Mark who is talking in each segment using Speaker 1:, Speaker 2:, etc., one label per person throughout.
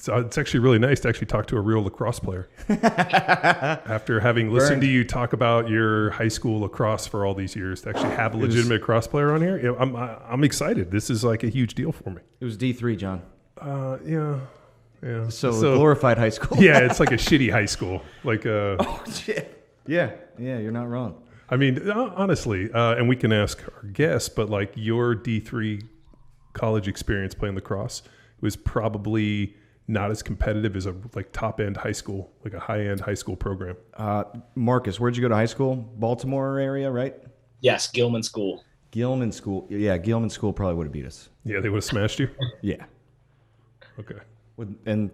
Speaker 1: So it's actually really nice to actually talk to a real lacrosse player. After having listened to you talk about your high school lacrosse for all these years, to actually have a legitimate lacrosse player on here, I'm excited. This is like a huge deal for me.
Speaker 2: It was D3, John.
Speaker 1: Yeah.
Speaker 2: So glorified high school.
Speaker 1: Yeah, it's like a shitty high school. Like
Speaker 2: oh shit. Yeah, you're not wrong.
Speaker 1: I mean, honestly, and we can ask our guests, but like your D3 college experience playing lacrosse was probably not as competitive as a like top end high school, like a high end high school program.
Speaker 2: Marcus, where'd you go to high school? Baltimore area, right?
Speaker 3: Yes, Gilman School.
Speaker 2: Gilman School. Yeah, Gilman School probably would have beat us.
Speaker 1: Yeah, they would have smashed you?
Speaker 2: Yeah.
Speaker 1: Okay.
Speaker 2: And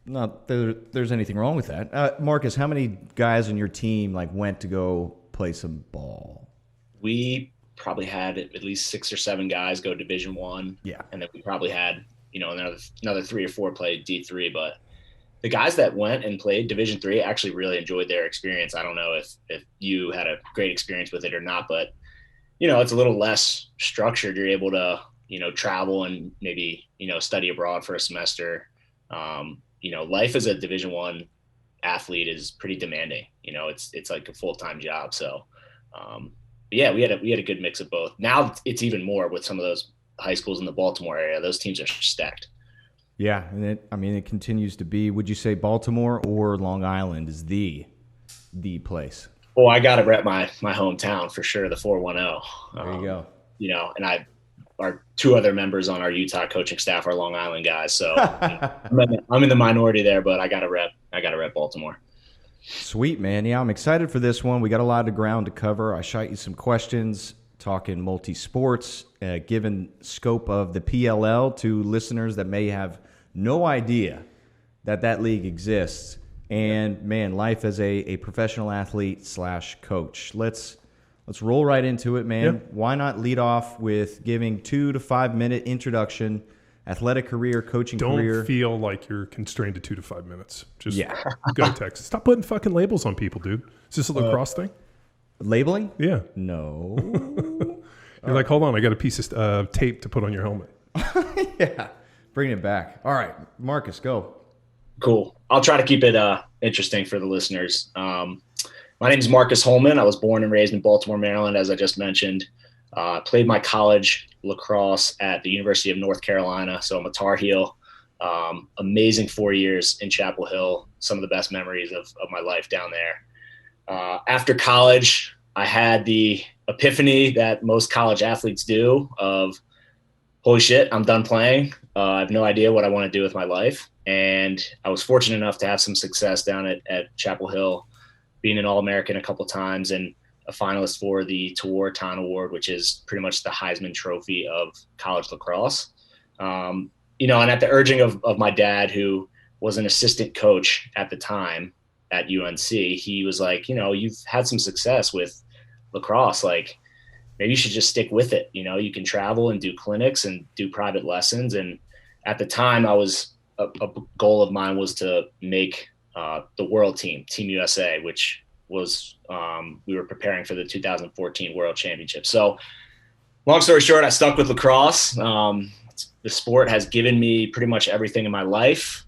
Speaker 2: not that there's anything wrong with that. Marcus, how many guys on your team like went to go play some ball?
Speaker 3: We probably had at least 6 or 7 guys go Division I.
Speaker 2: Yeah.
Speaker 3: And then we probably had, another 3 or 4 played D3. But the guys that went and played Division III actually really enjoyed their experience. I don't know if you had a great experience with it or not, but, it's a little less structured. You're able to, travel and maybe, study abroad for a semester. Life as a Division I athlete is pretty demanding. It's like a full-time job. So, yeah, we had a good mix of both. Now it's even more with some of those high schools in the Baltimore area. Those teams are stacked.
Speaker 2: Yeah, and it continues to be. Would you say Baltimore or Long Island is the place?
Speaker 3: Well, I got to rep my hometown for sure, the 410.
Speaker 2: There you go.
Speaker 3: And our 2 other members on our Utah coaching staff are Long Island guys. So I'm in the minority there, but I got to rep Baltimore.
Speaker 2: Sweet, man. Yeah, I'm excited for this one. We got a lot of ground to cover. I shot you some questions talking multi-sports, given scope of the PLL to listeners that may have no idea that league exists. And, man, life as a professional athlete / coach. Let's roll right into it, man.
Speaker 1: Yep.
Speaker 2: Why not lead off with giving 2 to 5 minute introduction, athletic career, coaching career.
Speaker 1: Don't feel like you're constrained to 2 to 5 minutes. Just go Texas. Stop putting fucking labels on people, dude. Is this a lacrosse thing?
Speaker 2: Labeling?
Speaker 1: Yeah.
Speaker 2: No.
Speaker 1: You're like, hold on, I got a piece of tape to put on your helmet.
Speaker 2: Yeah. Bring it back. All right, Marcus, go.
Speaker 3: Cool. I'll try to keep it interesting for the listeners. My name is Marcus Holman. I was born and raised in Baltimore, Maryland, as I just mentioned. Played my college lacrosse at the University of North Carolina, so I'm a Tar Heel. Amazing 4 years in Chapel Hill. Some of the best memories of my life down there. After college, I had the epiphany that most college athletes do of, holy shit, I'm done playing. I have no idea what I want to do with my life. And I was fortunate enough to have some success down at Chapel Hill, being an All-American a couple times and a finalist for the Tewaaraton Award, which is pretty much the Heisman Trophy of college lacrosse. And at the urging of my dad, who was an assistant coach at the time at UNC, he was like, you've had some success with lacrosse. Like, maybe you should just stick with it. You can travel and do clinics and do private lessons. And at the time, a goal of mine was to make the world team, Team USA, which was we were preparing for the 2014 World Championship. So long story short, I stuck with lacrosse. The sport has given me pretty much everything in my life.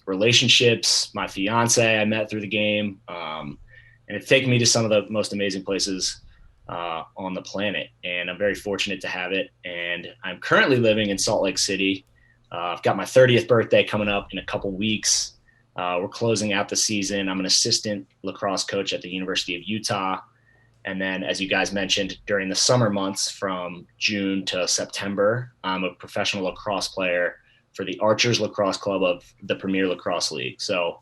Speaker 3: Relationships, my fiance I met through the game. And it's taken me to some of the most amazing places on the planet. And I'm very fortunate to have it. And I'm currently living in Salt Lake City. I've got my 30th birthday coming up in a couple weeks. We're closing out the season. I'm an assistant lacrosse coach at the University of Utah. And then, as you guys mentioned, during the summer months from June to September, I'm a professional lacrosse player for the Archers Lacrosse Club of the Premier Lacrosse League. So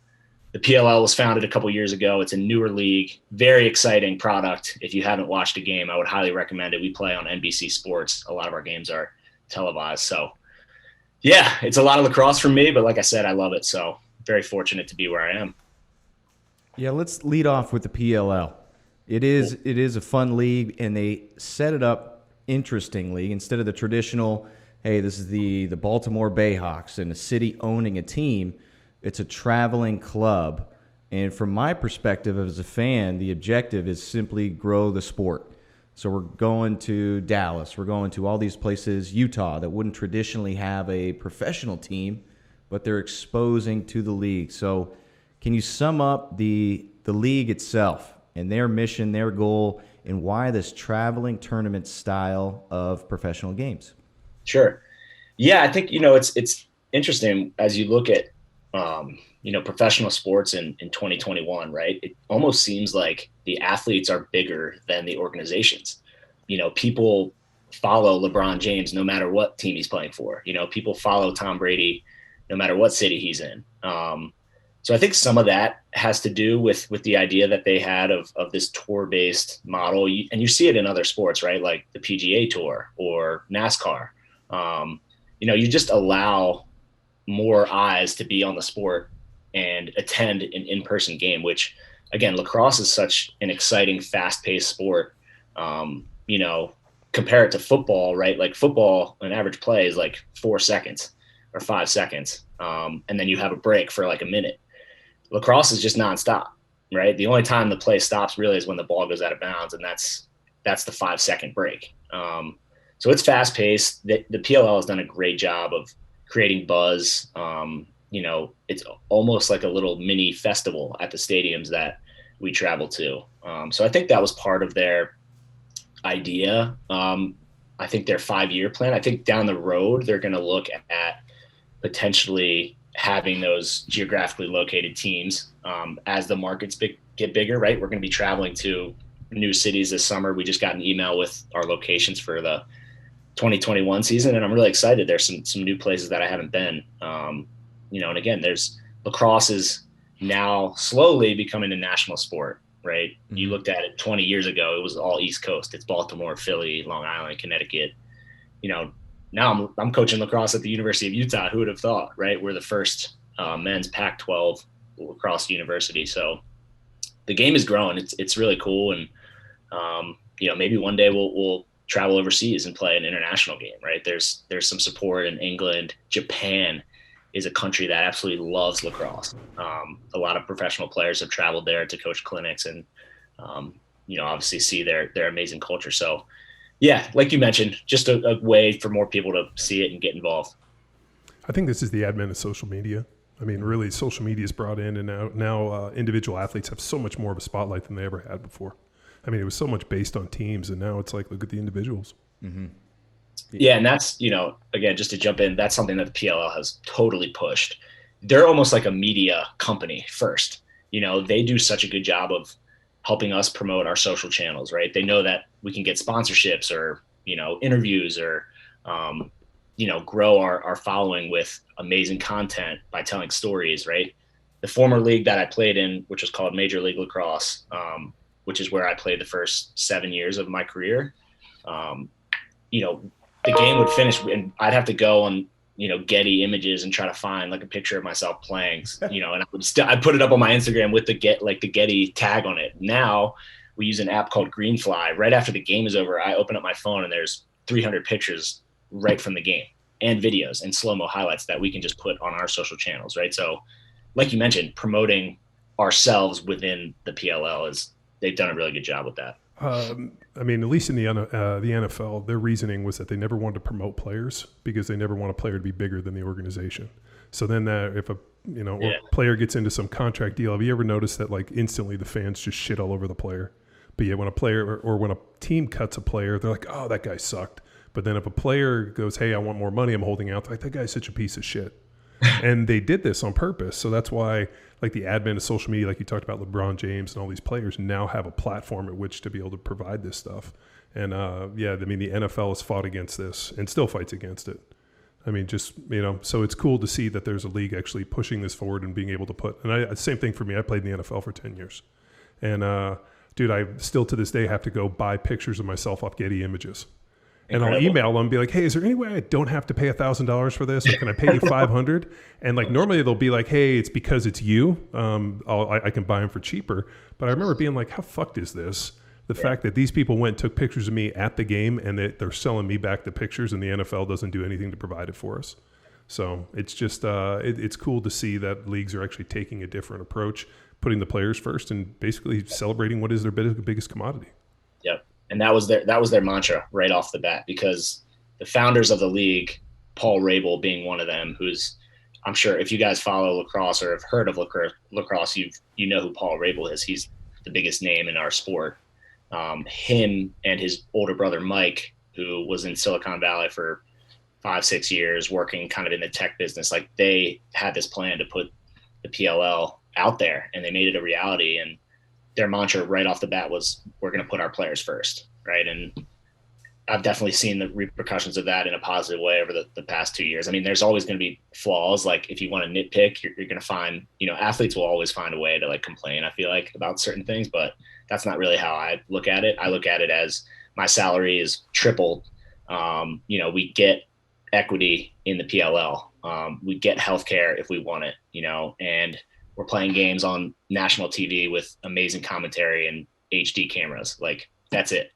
Speaker 3: the PLL was founded a couple years ago. It's a newer league, very exciting product. If you haven't watched a game, I would highly recommend it. We play on NBC Sports. A lot of our games are televised. So yeah, it's a lot of lacrosse for me, but like I said, I love it. So very fortunate to be where I am.
Speaker 2: Yeah, let's lead off with the PLL. It is a fun league, and they set it up interestingly. Instead of the traditional, hey, this is the Baltimore Bayhawks and a city owning a team, it's a traveling club. And from my perspective as a fan, the objective is simply grow the sport. So we're going to Dallas. We're going to all these places, Utah, that wouldn't traditionally have a professional team, but they're exposing to the league. So can you sum up the league itself and their mission, their goal, and why this traveling tournament style of professional games?
Speaker 3: Sure. Yeah, I think, it's interesting as you look at, professional sports in 2021, right? It almost seems like the athletes are bigger than the organizations. People follow LeBron James no matter what team he's playing for. People follow Tom Brady no matter what city he's in. So I think some of that has to do with the idea that they had of this tour-based model. And you see it in other sports, right? Like the PGA Tour or NASCAR. You just allow more eyes to be on the sport and attend an in-person game, which, again, lacrosse is such an exciting, fast-paced sport. Compare it to football, right? Like football, an average play is like 4 seconds or 5 seconds. And then you have a break for like a minute. Lacrosse is just nonstop, right? The only time the play stops really is when the ball goes out of bounds, and that's the 5 second break. So it's fast paced. The PLL has done a great job of creating buzz. It's almost like a little mini festival at the stadiums that we travel to. So I think that was part of their idea. I think their 5-year plan, I think down the road, they're going to look at potentially having those geographically located teams as the markets get bigger, right? We're going to be traveling to new cities this summer. We just got an email with our locations for the 2021 season, and I'm really excited. There's some new places that I haven't been. And again, lacrosse is now slowly becoming a national sport, right? Mm-hmm. You looked at it 20 years ago, it was all East Coast. It's Baltimore, Philly, Long Island, Connecticut. Now I'm coaching lacrosse at the University of Utah. Who would have thought, right? We're the first men's Pac-12 lacrosse university. So the game is growing. It's really cool. And, maybe one day we'll travel overseas and play an international game, right? There's some support in England. Japan is a country that absolutely loves lacrosse. A lot of professional players have traveled there to coach clinics and, obviously see their amazing culture. So, yeah, like you mentioned, just a way for more people to see it and get involved.
Speaker 1: I think this is the advent of social media. I mean, really, social media is brought in, and now individual athletes have so much more of a spotlight than they ever had before. I mean, it was so much based on teams, and now it's like, look at the individuals.
Speaker 2: Mm-hmm.
Speaker 3: Yeah, and that's, again, just to jump in, that's something that the PLL has totally pushed. They're almost like a media company first. They do such a good job of helping us promote our social channels, right? They know that we can get sponsorships or, interviews or, grow our following with amazing content by telling stories, right? The former league that I played in, which was called Major League Lacrosse, which is where I played the first 7 years of my career. The game would finish and I'd have to go on, Getty Images and try to find like a picture of myself playing, and I'd put it up on my Instagram with the Getty tag on it. Now we use an app called Greenfly. Right after the game is over, I open up my phone and there's 300 pictures right from the game and videos and slow-mo highlights that we can just put on our social channels, right? So like you mentioned, promoting ourselves within the PLL they've done a really good job with that.
Speaker 1: At least in the NFL, their reasoning was that they never wanted to promote players because they never want a player to be bigger than the organization. So then if a player gets into some contract deal, have you ever noticed that like instantly the fans just shit all over the player? But yet when a player or when a team cuts a player, they're like, oh, that guy sucked. But then if a player goes, hey, I want more money, I'm holding out, like that guy's such a piece of shit. And they did this on purpose. So that's why like the advent of social media, like you talked about LeBron James and all these players now have a platform at which to be able to provide this stuff. And the NFL has fought against this and still fights against it. I mean, so it's cool to see that there's a league actually pushing this forward and being able to same thing for me. I played in the NFL for 10 years. And dude, I still to this day have to go buy pictures of myself off Getty Images. And Incredible. I'll email them and be like, hey, is there any way I don't have to pay $1,000 for this? Or can I pay you $500? And like normally they'll be like, hey, it's because it's you. I can buy them for cheaper. But I remember being like, how fucked is this? The fact that these people went and took pictures of me at the game and they're selling me back the pictures and the NFL doesn't do anything to provide it for us. So it's just it's cool to see that leagues are actually taking a different approach, putting the players first and basically celebrating what is their biggest commodity.
Speaker 3: Yep. And that was their mantra right off the bat, because the founders of the league, Paul Rabel being one of them, who's, I'm sure if you guys follow lacrosse or have heard of lacrosse, you know who Paul Rabel is. He's the biggest name in our sport. Him and his older brother Mike, who was in Silicon Valley for 5-6 years working kind of in the tech business, like they had this plan to put the PLL out there, and they made it a reality. And their mantra right off the bat was, we're going to put our players first, right? And I've definitely seen the repercussions of that in a positive way over the past 2 years. I mean, there's always going to be flaws. Like if you want to nitpick, you're going to find, athletes will always find a way to like complain, I feel like, about certain things, but that's not really how I look at it. I look at it as my salary is tripled. We get equity in the PLL. We get healthcare if we want it, and we're playing games on national TV with amazing commentary and HD cameras. Like that's it.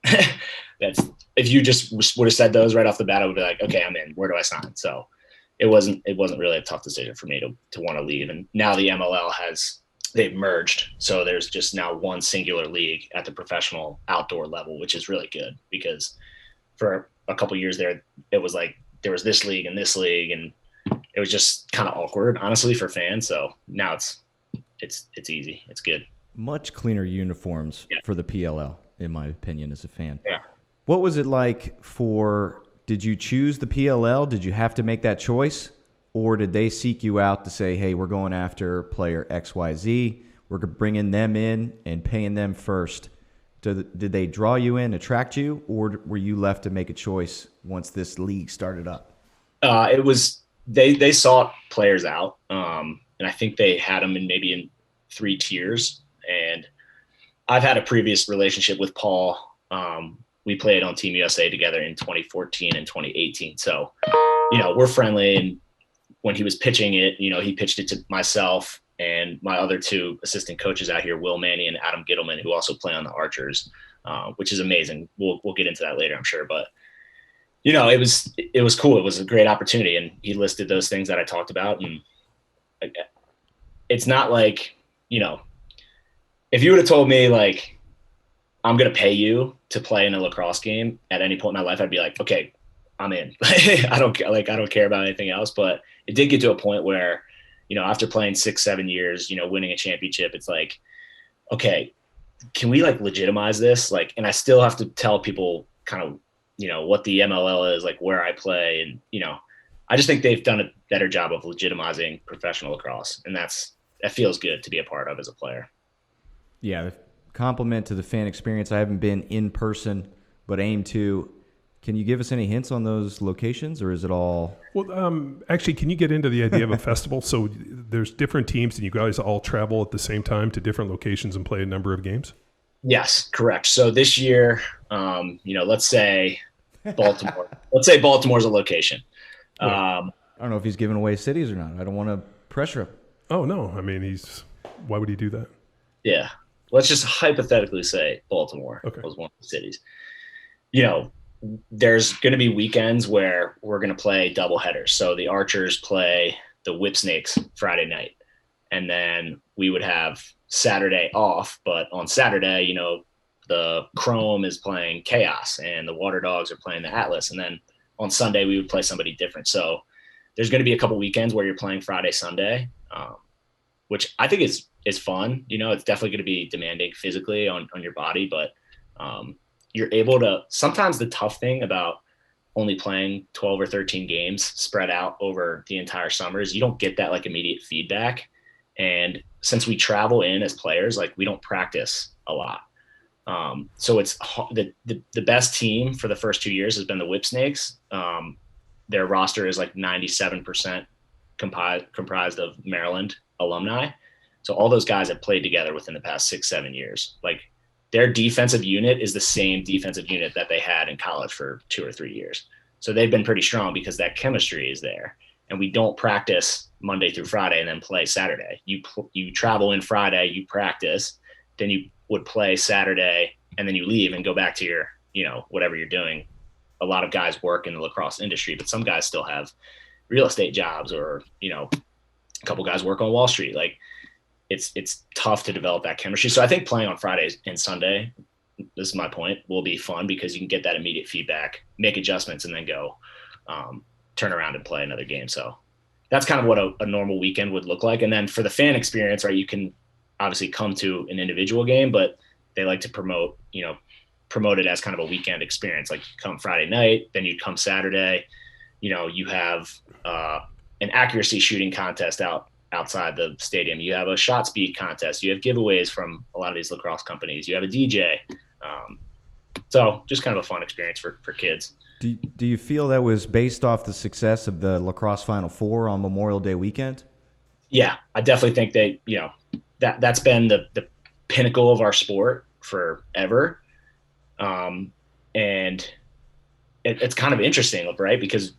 Speaker 3: If you just would have said those right off the bat, I would be like, okay, I'm in. Where do I sign? So it wasn't really a tough decision for me to want to leave. And now the MLL they've merged. So there's just now one singular league at the professional outdoor level, which is really good, because for a couple of years there, it was like there was this league and this league, and it was just kind of awkward, honestly, for fans. So now it's easy. It's good.
Speaker 2: Much cleaner uniforms for the PLL, in my opinion, as a fan.
Speaker 3: Yeah.
Speaker 2: What was it like did you choose the PLL? Did you have to make that choice? Or did they seek you out to say, hey, we're going after player XYZ, we're bringing them in and paying them first? Did they draw you in, attract you, or were you left to make a choice once this league started up?
Speaker 3: It was they sought players out, and I think they had them in 3 tiers. And I've had a previous relationship with Paul. We played on Team USA together in 2014 and 2018. So, we're friendly. And when he was pitching it, he pitched it to myself and my other 2 assistant coaches out here, Will Manny and Adam Gittleman, who also play on the Archers, which is amazing. We'll get into that later, I'm sure. But, it was cool. It was a great opportunity. And he listed those things that I talked about. And it's not like, if you would have told me like, I'm going to pay you to play in a lacrosse game at any point in my life, I'd be like, okay, I'm in. I don't care about anything else. But it did get to a point where, after playing 6-7 years, winning a championship, it's like, okay, can we like legitimize this? Like, and I still have to tell people kind of, what the MLL is, like where I play. And, I just think they've done a better job of legitimizing professional lacrosse. And that feels good to be a part of as a player.
Speaker 2: Yeah. Compliment to the fan experience. I haven't been in person, but aim to. Can you give us any hints on those locations, or is it all?
Speaker 1: Well, actually, can you get into the idea of a festival? So there's different teams, and you guys all travel at the same time to different locations and play a number of games?
Speaker 3: Yes, correct. So this year, let's say Baltimore. Let's say Baltimore's a location.
Speaker 2: I don't know if he's giving away cities or not. I don't want to pressure him.
Speaker 1: Oh, no. I mean, why would he do that?
Speaker 3: Yeah. Let's just hypothetically say Baltimore was one of the cities. There's going to be weekends where we're going to play double headers. So the Archers play the Whip Snakes Friday night, and then we would have Saturday off. But on Saturday, the Chrome is playing Chaos and the Water Dogs are playing the Atlas. And then on Sunday, we would play somebody different. So there's going to be a couple weekends where you're playing Friday, Sunday, which I think is fun. It's definitely going to be demanding physically on your body, but you're able to. Sometimes the tough thing about only playing 12 or 13 games spread out over the entire summer is you don't get that like immediate feedback. And since we travel in as players, like we don't practice a lot. So it's the best team for the first 2 years has been the Whip Snakes. Their roster is like 97% comprised of Maryland alumni. So all those guys have played together within the past 6-7 years. Like their defensive unit is the same defensive unit that they had in college for 2 or 3 years. So they've been pretty strong because that chemistry is there. And we don't practice Monday through Friday and then play Saturday. You travel in Friday, you practice, then you would play Saturday, and then you leave and go back to your, whatever you're doing. A lot of guys work in the lacrosse industry, but some guys still have real estate jobs or, a couple guys work on Wall Street. Like it's tough to develop that chemistry. So I think playing on Fridays and Sunday this is my point, will be fun because you can get that immediate feedback, make adjustments, and then go turn around and play another game. So that's kind of what a normal weekend would look like. And then for the fan experience, right, you can obviously come to an individual game, but they like to promote it as kind of a weekend experience. Like you come Friday night, then you'd come Saturday, you have an accuracy shooting contest outside the stadium. You have a shot speed contest. You have giveaways from a lot of these lacrosse companies. You have a DJ. So just kind of a fun experience for kids.
Speaker 2: Do you feel that was based off the success of the lacrosse Final Four on Memorial Day weekend?
Speaker 3: Yeah, I definitely think that's been the pinnacle of our sport forever. And it's kind of interesting, right? Because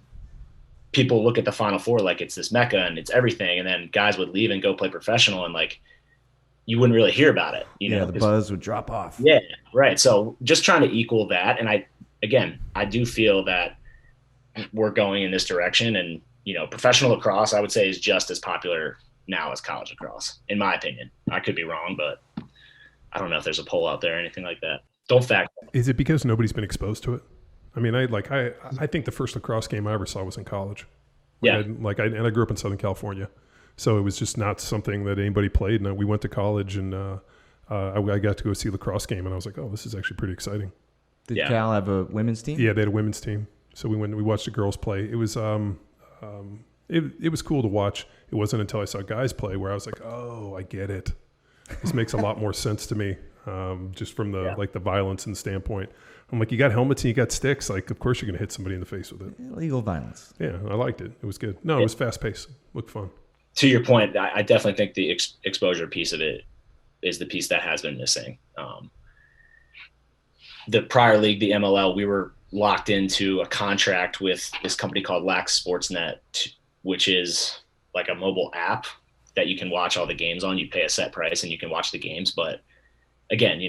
Speaker 3: people look at the Final Four like it's this mecca and it's everything. And then guys would leave and go play professional and like, you wouldn't really hear about it.
Speaker 2: The buzz would drop off.
Speaker 3: Yeah. Right. So just trying to equal that. And I do feel that we're going in this direction, and, professional lacrosse, I would say, is just as popular now as college lacrosse, in my opinion. I could be wrong, but I don't know if there's a poll out there or anything like that. Don't fact.
Speaker 1: Is it because nobody's been exposed to it? I mean, I think the first lacrosse game I ever saw was in college.
Speaker 3: Yeah.
Speaker 1: And I grew up in Southern California, so it was just not something that anybody played. And we went to college, and I got to go see a lacrosse game, and I was like, oh, this is actually pretty exciting.
Speaker 2: Did Cal have a women's team?
Speaker 1: Yeah, they had a women's team. So we watched the girls play. It was it was cool to watch. It wasn't until I saw guys play where I was like, oh, I get it. This makes a lot more sense to me, just from the the violence and standpoint. I'm like, you got helmets and you got sticks. Like, of course you're going to hit somebody in the face with it.
Speaker 2: Illegal violence.
Speaker 1: Yeah, I liked it. It was good. No, it was fast paced. Looked fun.
Speaker 3: To your point, I definitely think the exposure piece of it is the piece that has been missing. The prior league, the MLL, we were locked into a contract with this company called Lax Sportsnet, which is like a mobile app that you can watch all the games on. You pay a set price and you can watch the games. But again,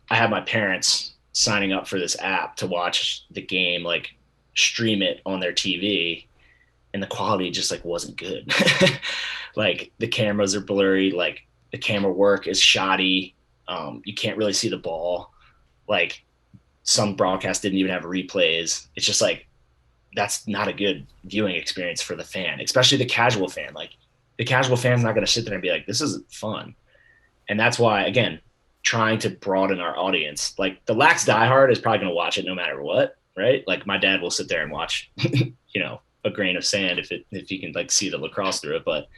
Speaker 3: I had my parents signing up for this app to watch the game, like stream it on their TV, and the quality just like wasn't good. Like the cameras are blurry, like the camera work is shoddy. You can't really see the ball. Like some broadcasts didn't even have replays. It's just like, that's not a good viewing experience for the fan, especially the casual fan. Like the casual fan's not going to sit there and be like, this isn't fun. And that's why, again, trying to broaden our audience, like the Lax diehard is probably going to watch it no matter what, right? Like my dad will sit there and watch, a grain of sand if he can like see the lacrosse through it. But,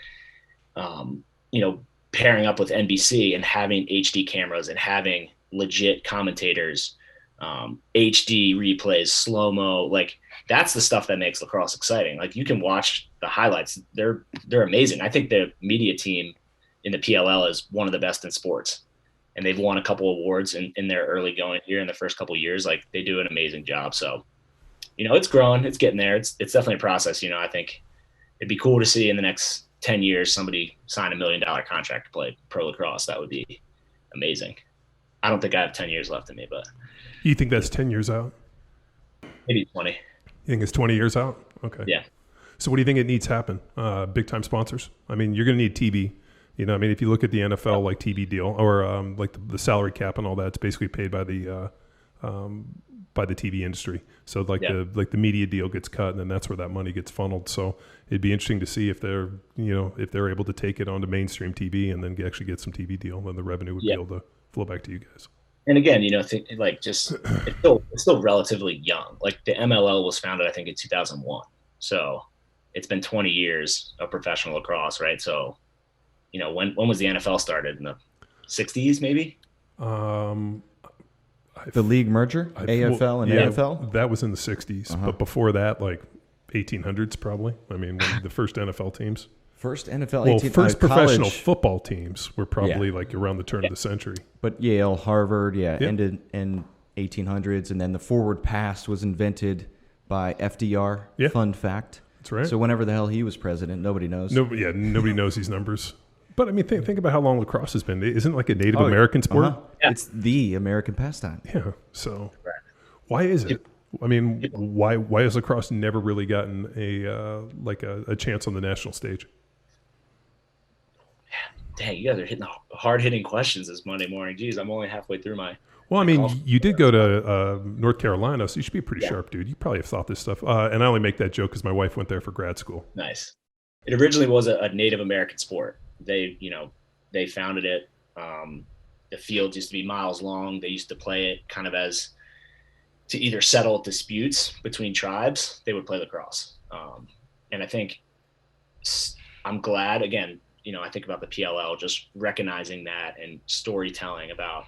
Speaker 3: pairing up with NBC and having HD cameras and having legit commentators, HD replays, slow-mo, like that's the stuff that makes lacrosse exciting. Like you can watch the highlights. They're amazing. I think the media team in the PLL is one of the best in sports, and they've won a couple awards in their early going here in the first couple of years. Like they do an amazing job. So, it's growing, it's getting there. It's definitely a process. I think it'd be cool to see in the next 10 years, somebody sign $1 million contract to play pro lacrosse. That would be amazing. I don't think I have 10 years left in me, but.
Speaker 1: You think that's 10 years out?
Speaker 3: Maybe 20.
Speaker 1: You think it's 20 years out? Okay.
Speaker 3: Yeah.
Speaker 1: So what do you think it needs to happen? Big time sponsors? I mean, you're going to need TV. If you look at the NFL like TV deal or like the salary cap and all that, it's basically paid by the TV industry. So the media deal gets cut, and then that's where that money gets funneled. So it'd be interesting to see if they're able to take it onto mainstream TV and then actually get some TV deal, then the revenue would be able to flow back to you guys.
Speaker 3: And again, it's still relatively young. Like the MLL was founded, I think, in 2001. So it's been 20 years of professional lacrosse, right? So, when was the NFL started? In the 60s, maybe?
Speaker 2: The league merger, AFL and AFL?
Speaker 1: That was in the 60s. But before that, like 1800s probably. I mean, when the first NFL teams.
Speaker 2: First NFL,
Speaker 1: first professional football teams were probably like around the turn of the century.
Speaker 2: But Yale, Harvard, ended in 1800s, and then the forward pass was invented by FDR. Yeah. Fun fact.
Speaker 1: That's right.
Speaker 2: So whenever the hell he was president, nobody knows.
Speaker 1: Nobody knows these numbers. But I mean, think about how long lacrosse has been. Isn't it like a Native American sport?
Speaker 3: Yeah.
Speaker 2: It's the American pastime.
Speaker 1: Yeah. So why is it? I mean, why has lacrosse never really gotten a chance on the national stage?
Speaker 3: Dang, you guys are hitting hard-hitting questions this Monday morning. Geez, I'm only halfway through my
Speaker 1: Well, I mean, you did go to North Carolina, so you should be a pretty sharp dude. You probably have thought this stuff. And I only make that joke because my wife went there for grad school.
Speaker 3: Nice. It originally was a Native American sport. They founded it. The fields used to be miles long. They used to play it kind of as to either settle disputes between tribes. They would play lacrosse. And I think I'm glad, again, I think about the PLL, just recognizing that and storytelling about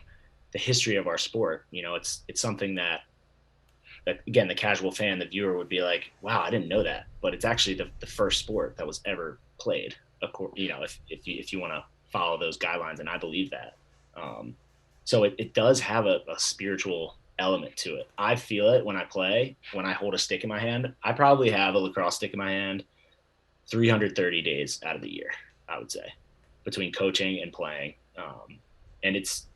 Speaker 3: the history of our sport. It's something that again, the casual fan, the viewer would be like, wow, I didn't know that. But it's actually the first sport that was ever played, if you want to follow those guidelines. And I believe that. So it does have a spiritual element to it. I feel it when I play, when I hold a stick in my hand. I probably have a lacrosse stick in my hand 330 days out of the year, I would say, between coaching and playing. And it's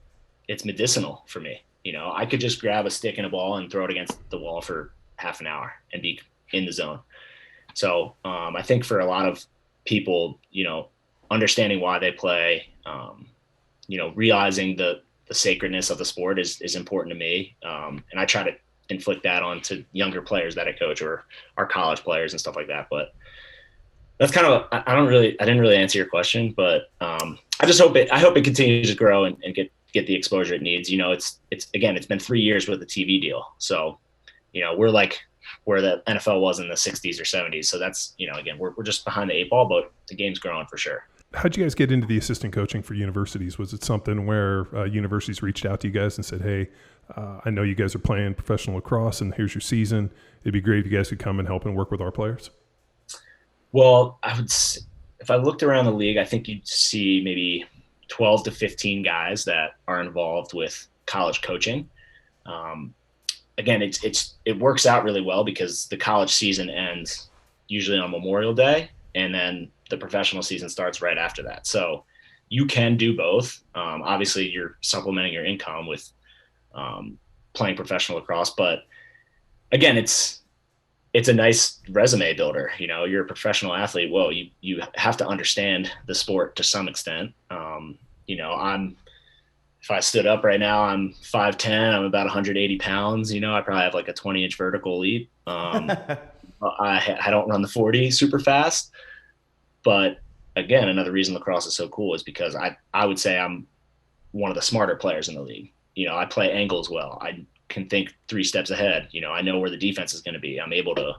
Speaker 3: medicinal for me. I could just grab a stick and a ball and throw it against the wall for half an hour and be in the zone. So I think for a lot of people, understanding why they play, realizing the sacredness of the sport is important to me. And I try to inflict that onto younger players that I coach or our college players and stuff like that. But that's kind of, I didn't really answer your question, but I just hope it continues to grow and get the exposure it needs. It's been 3 years with the TV deal. So, we're like where the NFL was in the 60s or 70s. So that's, again, we're just behind the 8 ball, but the game's growing for sure.
Speaker 1: How'd you guys get into the assistant coaching for universities? Was it something where universities reached out to you guys and said, hey, I know you guys are playing professional lacrosse and here's your season. It'd be great if you guys could come and help and work with our players?
Speaker 3: Well, if I looked around the league, I think you'd see maybe 12 to 15 guys that are involved with college coaching. Again, it works out really well because the college season ends usually on Memorial Day, and then the professional season starts right after that. So you can do both. Obviously, you're supplementing your income with playing professional lacrosse, but again, it's a nice resume builder. You're a professional athlete. Well, you have to understand the sport to some extent. If I stood up right now, I'm 5'10", I'm about 180 pounds. I probably have like a 20-inch vertical leap. I don't run the 40 super fast, but again, another reason lacrosse is so cool is because I would say I'm one of the smarter players in the league. I play angles well. I can think 3 steps ahead. I know where the defense is going to be. I'm able to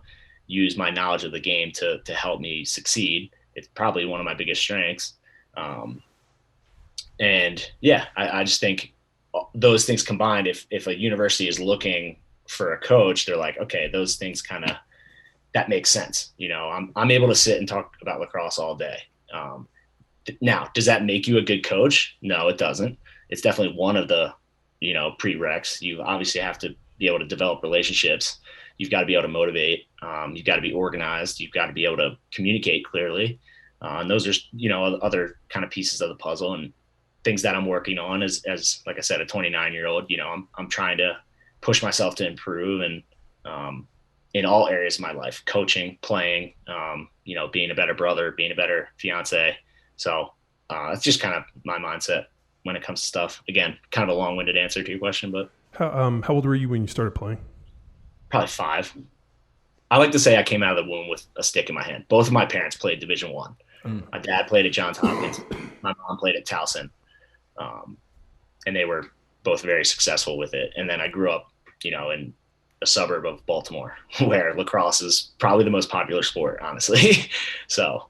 Speaker 3: use my knowledge of the game to help me succeed. It's probably one of my biggest strengths. And yeah, I just think those things combined, if a university is looking for a coach, they're like, okay, those things that makes sense. I'm able to sit and talk about lacrosse all day. Now, does that make you a good coach? No, it doesn't. It's definitely one of the, prereqs. You obviously have to be able to develop relationships. You've got to be able to motivate. You've got to be organized. You've got to be able to communicate clearly. And those are, other kind of pieces of the puzzle and things that I'm working on as like I said, a 29-year-old, I'm trying to push myself to improve and, in all areas of my life, coaching, playing, being a better brother, being a better fiance. So it's just kind of my mindset when it comes to stuff. Again, kind of a long-winded answer to your question, but
Speaker 1: how old were you when you started playing?
Speaker 3: Probably 5. I like to say I came out of the womb with a stick in my hand. Both of my parents played Division I. My dad played at Johns Hopkins. My mom played at Towson. And they were both very successful with it. And then I grew up, in a suburb of Baltimore where lacrosse is probably the most popular sport, honestly. So,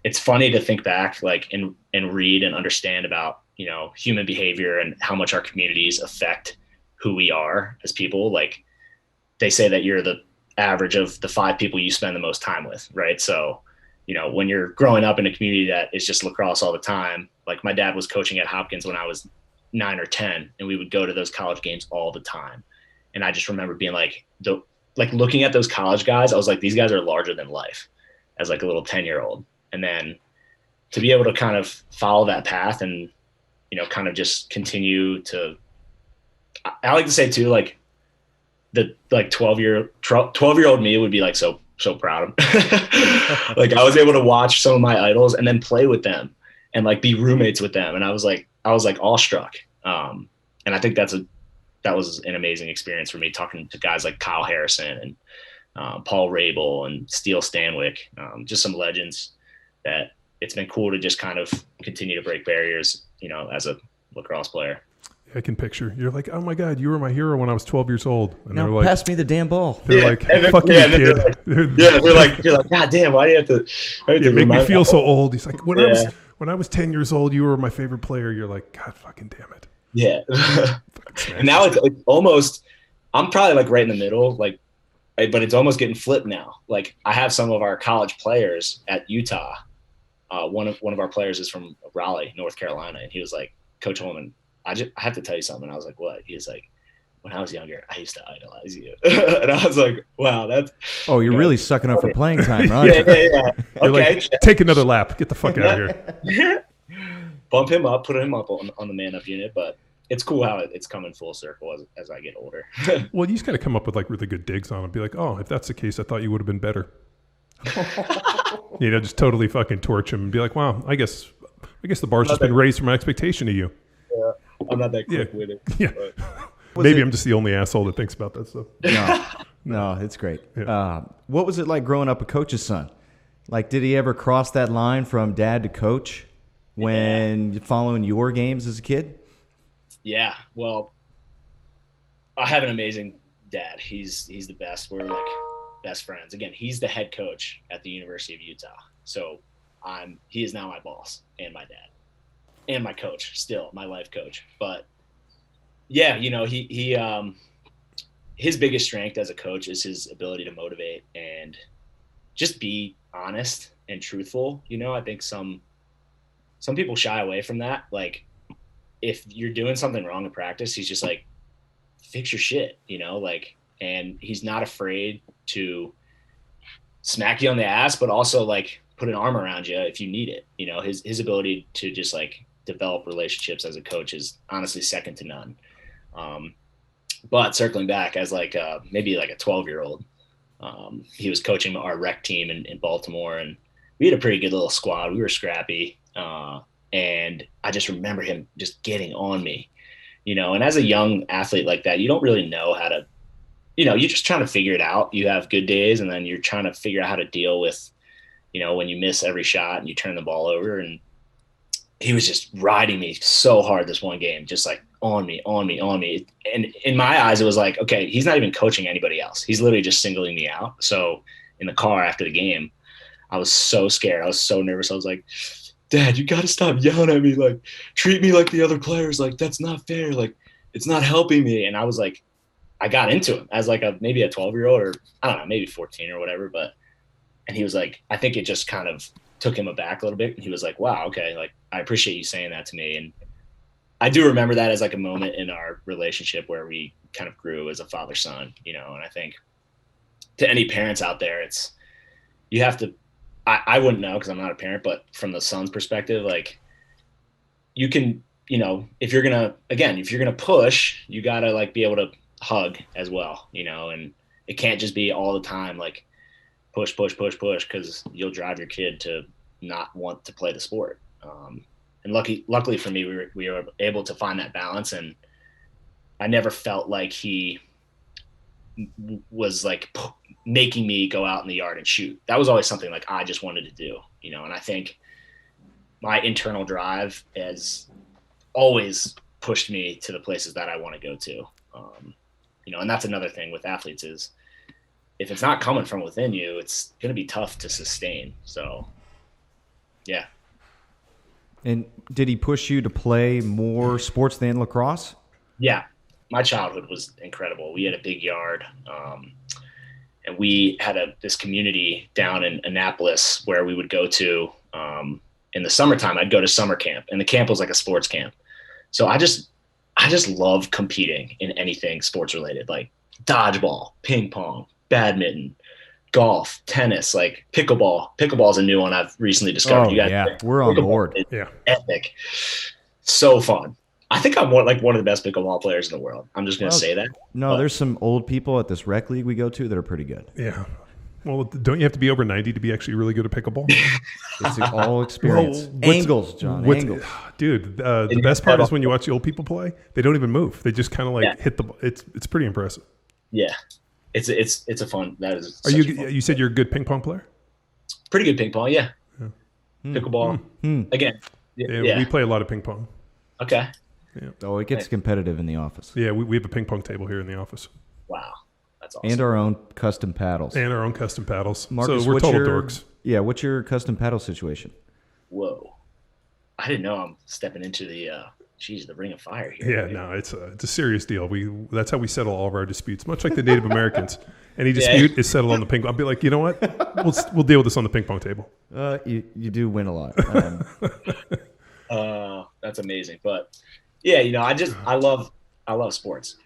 Speaker 3: it's funny to think back, like, and read and understand about, human behavior and how much our communities affect who we are as people. Like, they say that you're the average of the 5 people you spend the most time with, right? So, when you're growing up in a community that is just lacrosse all the time, like my dad was coaching at Hopkins when I was 9 or 10, and we would go to those college games all the time. And I just remember being like looking at those college guys, I was like, these guys are larger than life as like a little 10-year-old. And then to be able to kind of follow that path and, kind of just continue to, I like to say too, like the 12-year-old me would be like, so proud of like I was able to watch some of my idols and then play with them and like be roommates with them. And I was like awestruck. And I think that was an amazing experience for me, talking to guys like Kyle Harrison and Paul Rabel and Steele Stanwyck, just some legends that it's been cool to just kind of continue to break barriers, as a lacrosse player.
Speaker 1: I can picture. You're like, oh my God, you were my hero when I was 12 years old. And
Speaker 2: now
Speaker 1: they're like,
Speaker 2: pass me the damn ball.
Speaker 1: They're like, fuck you, kid.
Speaker 3: They're like, God damn, why do you have to?
Speaker 1: You make me feel so old. He's like, when I was 10 years old, you were my favorite player. You're like, God fucking damn it.
Speaker 3: Yeah. And now it's almost, I'm probably like right in the middle, like, but it's almost getting flipped now. Like, I have some of our college players at Utah. One of our players is from Raleigh, North Carolina, and he was like, Coach Holman, I have to tell you something. I was like, what? He was like, when I was younger, I used to idolize you. And I was like, wow, that's.
Speaker 2: Oh, you're really sucking up for playing time, aren't you?
Speaker 3: Yeah.
Speaker 1: Okay. Like, take another lap. Get the fuck out of here.
Speaker 3: Bump him up, put him up on the man up unit, but it's cool how it's coming full circle as I get older.
Speaker 1: Well, you just got to come up with like really good digs on him. Be like, oh, if that's the case, I thought you would have been better. Just totally fucking torch him and be like, wow, I guess the bar's just been raised from my expectation of you.
Speaker 3: Yeah, I'm not that quick with it.
Speaker 1: Yeah. Maybe I'm just the only asshole that thinks about that stuff.
Speaker 2: No, it's great.
Speaker 1: Yeah.
Speaker 2: What was it like growing up a coach's son? Like, did he ever cross that line from dad to coach when following your games as a kid?
Speaker 3: Yeah, well, I have an amazing dad. He's the best. We're like best friends. Again, he's the head coach at the University of Utah. So he is now my boss and my dad and my coach, still my life coach. But yeah, he his biggest strength as a coach is his ability to motivate and just be honest and truthful. I think some people shy away from that. Like, if you're doing something wrong in practice, he's just like, fix your shit, and he's not afraid to smack you on the ass, but also like put an arm around you if you need it. His ability to just like develop relationships as a coach is honestly second to none. But circling back as like maybe like a 12-year-old, he was coaching our rec team in Baltimore, and we had a pretty good little squad. We were scrappy. And I just remember him just getting on me, and as a young athlete like that, you don't really know how to, you're just trying to figure it out. You have good days, and then you're trying to figure out how to deal with, when you miss every shot and you turn the ball over. And he was just riding me so hard this one game, just like on me. And in my eyes, it was like, okay, he's not even coaching anybody else. He's literally just singling me out. So in the car after the game, I was so scared. I was so nervous. I was like, Dad, you got to stop yelling at me. Like, treat me like the other players. Like, that's not fair. Like, it's not helping me. And I was like, I got into him as like maybe a 12-year-old, or I don't know, maybe 14 or whatever. And he was like, I think it just kind of took him aback a little bit. And he was like, wow, okay. Like, I appreciate you saying that to me. And I do remember that as like a moment in our relationship where we kind of grew as a father-son, and I think to any parents out there, you have to, I wouldn't know because I'm not a parent, but from the son's perspective, like, you can, if you're going to push, you got to like be able to hug as well, and it can't just be all the time, like push, because you'll drive your kid to not want to play the sport. And luckily for me, we were able to find that balance, and I never felt like he was like making me go out in the yard and shoot. That was always something like I just wanted to do, and I think my internal drive has always pushed me to the places that I want to go to. And that's another thing with athletes is if it's not coming from within you, it's going to be tough to sustain. So yeah.
Speaker 2: And did he push you to play more sports than lacrosse?
Speaker 3: Yeah. My childhood was incredible. We had a big yard, and we had this community down in Annapolis where we would go to in the summertime. I'd go to summer camp, and the camp was like a sports camp. So I just love competing in anything sports related, like dodgeball, ping pong, badminton, golf, tennis, like pickleball. Pickleball is a new one I've recently discovered.
Speaker 2: We're on board.
Speaker 3: Yeah, epic, so fun. I think I'm one of the best pickleball players in the world. I'm just going to say that.
Speaker 2: No, there's some old people at this rec league we go to that are pretty good.
Speaker 1: Yeah. Well, don't you have to be over 90 to be actually really good at pickleball?
Speaker 2: It's all experience.
Speaker 1: Well,
Speaker 2: angles, John. Angles.
Speaker 1: Dude, the best part is when you watch the old people play, they don't even move. They just kind of like hit the ball. It's pretty impressive.
Speaker 3: Yeah. It's a fun. That is.
Speaker 1: Are you said you're a good ping pong player?
Speaker 3: Pretty good ping pong, yeah. Pickleball. Again.
Speaker 1: Yeah, we play a lot of ping pong.
Speaker 3: Okay.
Speaker 1: Yeah.
Speaker 2: Oh, it gets competitive in the office.
Speaker 1: Yeah, we have a ping pong table here in the office.
Speaker 3: Wow. That's awesome.
Speaker 2: And our own custom paddles.
Speaker 1: Marcus, so we're total dorks.
Speaker 2: Yeah, what's your custom paddle situation?
Speaker 3: Whoa. I didn't know I'm stepping into the ring of fire here.
Speaker 1: Yeah, no, it's a serious deal. That's how we settle all of our disputes, much like the Native Americans. Any dispute is settled on the ping pong. I'll be like, you know what? We'll deal with this on the ping pong table.
Speaker 2: You do win a lot.
Speaker 3: That's amazing. But yeah, I love sports.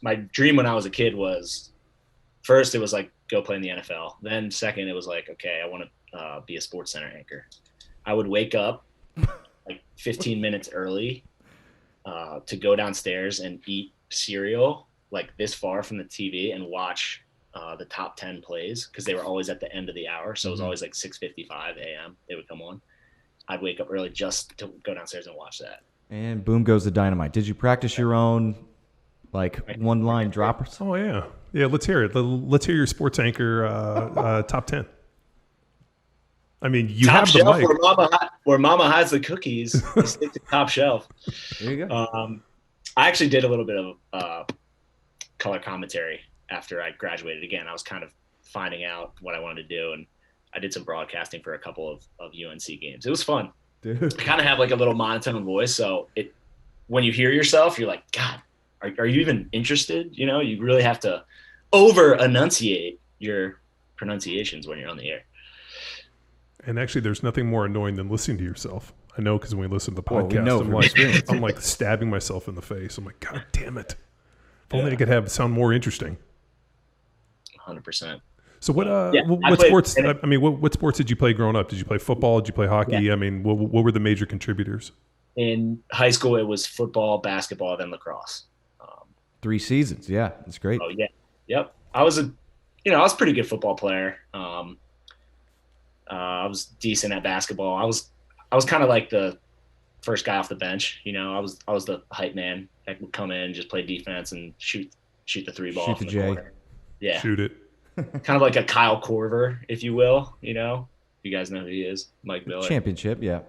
Speaker 3: My dream when I was a kid was, first it was like go play in the NFL. Then second it was like, okay, I want to be a Sports Center anchor. I would wake up like 15 minutes early to go downstairs and eat cereal like this far from the TV and watch the top 10 plays, because they were always at the end of the hour. So it was always like 6:55 a.m. they would come on. I'd wake up early just to go downstairs and watch that. And
Speaker 2: boom goes the dynamite. Did you practice your own one-line droppers?
Speaker 1: Oh, yeah. Yeah, let's hear it. Let's hear your sports anchor top 10. I mean, you
Speaker 3: top
Speaker 1: have the
Speaker 3: shelf
Speaker 1: mic.
Speaker 3: Where Mama hides the cookies. You stick to top shelf.
Speaker 2: There you go.
Speaker 3: I actually did a little bit of color commentary after I graduated. Again, I was kind of finding out what I wanted to do, and I did some broadcasting for a couple of UNC games. It was fun.
Speaker 2: Dude.
Speaker 3: I kind of have like a little monotone voice, so when you hear yourself, you're like, God, are you even interested? You really have to over enunciate your pronunciations when you're on the air.
Speaker 1: And actually, there's nothing more annoying than listening to yourself. I know, because when we listen to the podcast,
Speaker 2: we know
Speaker 1: I'm like stabbing myself in the face. I'm like, God damn it! If only I could sound more interesting.
Speaker 3: 100%.
Speaker 1: So what sports? I mean, what sports did you play growing up? Did you play football? Did you play hockey? Yeah. I mean, what were the major contributors?
Speaker 3: In high school, it was football, basketball, then lacrosse.
Speaker 2: 3 seasons, yeah, that's great.
Speaker 3: Oh yeah, yep. I was a pretty good football player. I was decent at basketball. I was kind of like the first guy off the bench. I was the hype man that would come in, just play defense and shoot the three ball from the corner. Yeah,
Speaker 1: shoot it.
Speaker 3: Kind of like a Kyle Korver, if you will. You guys know who he is, Mike Miller.
Speaker 2: Championship, yeah.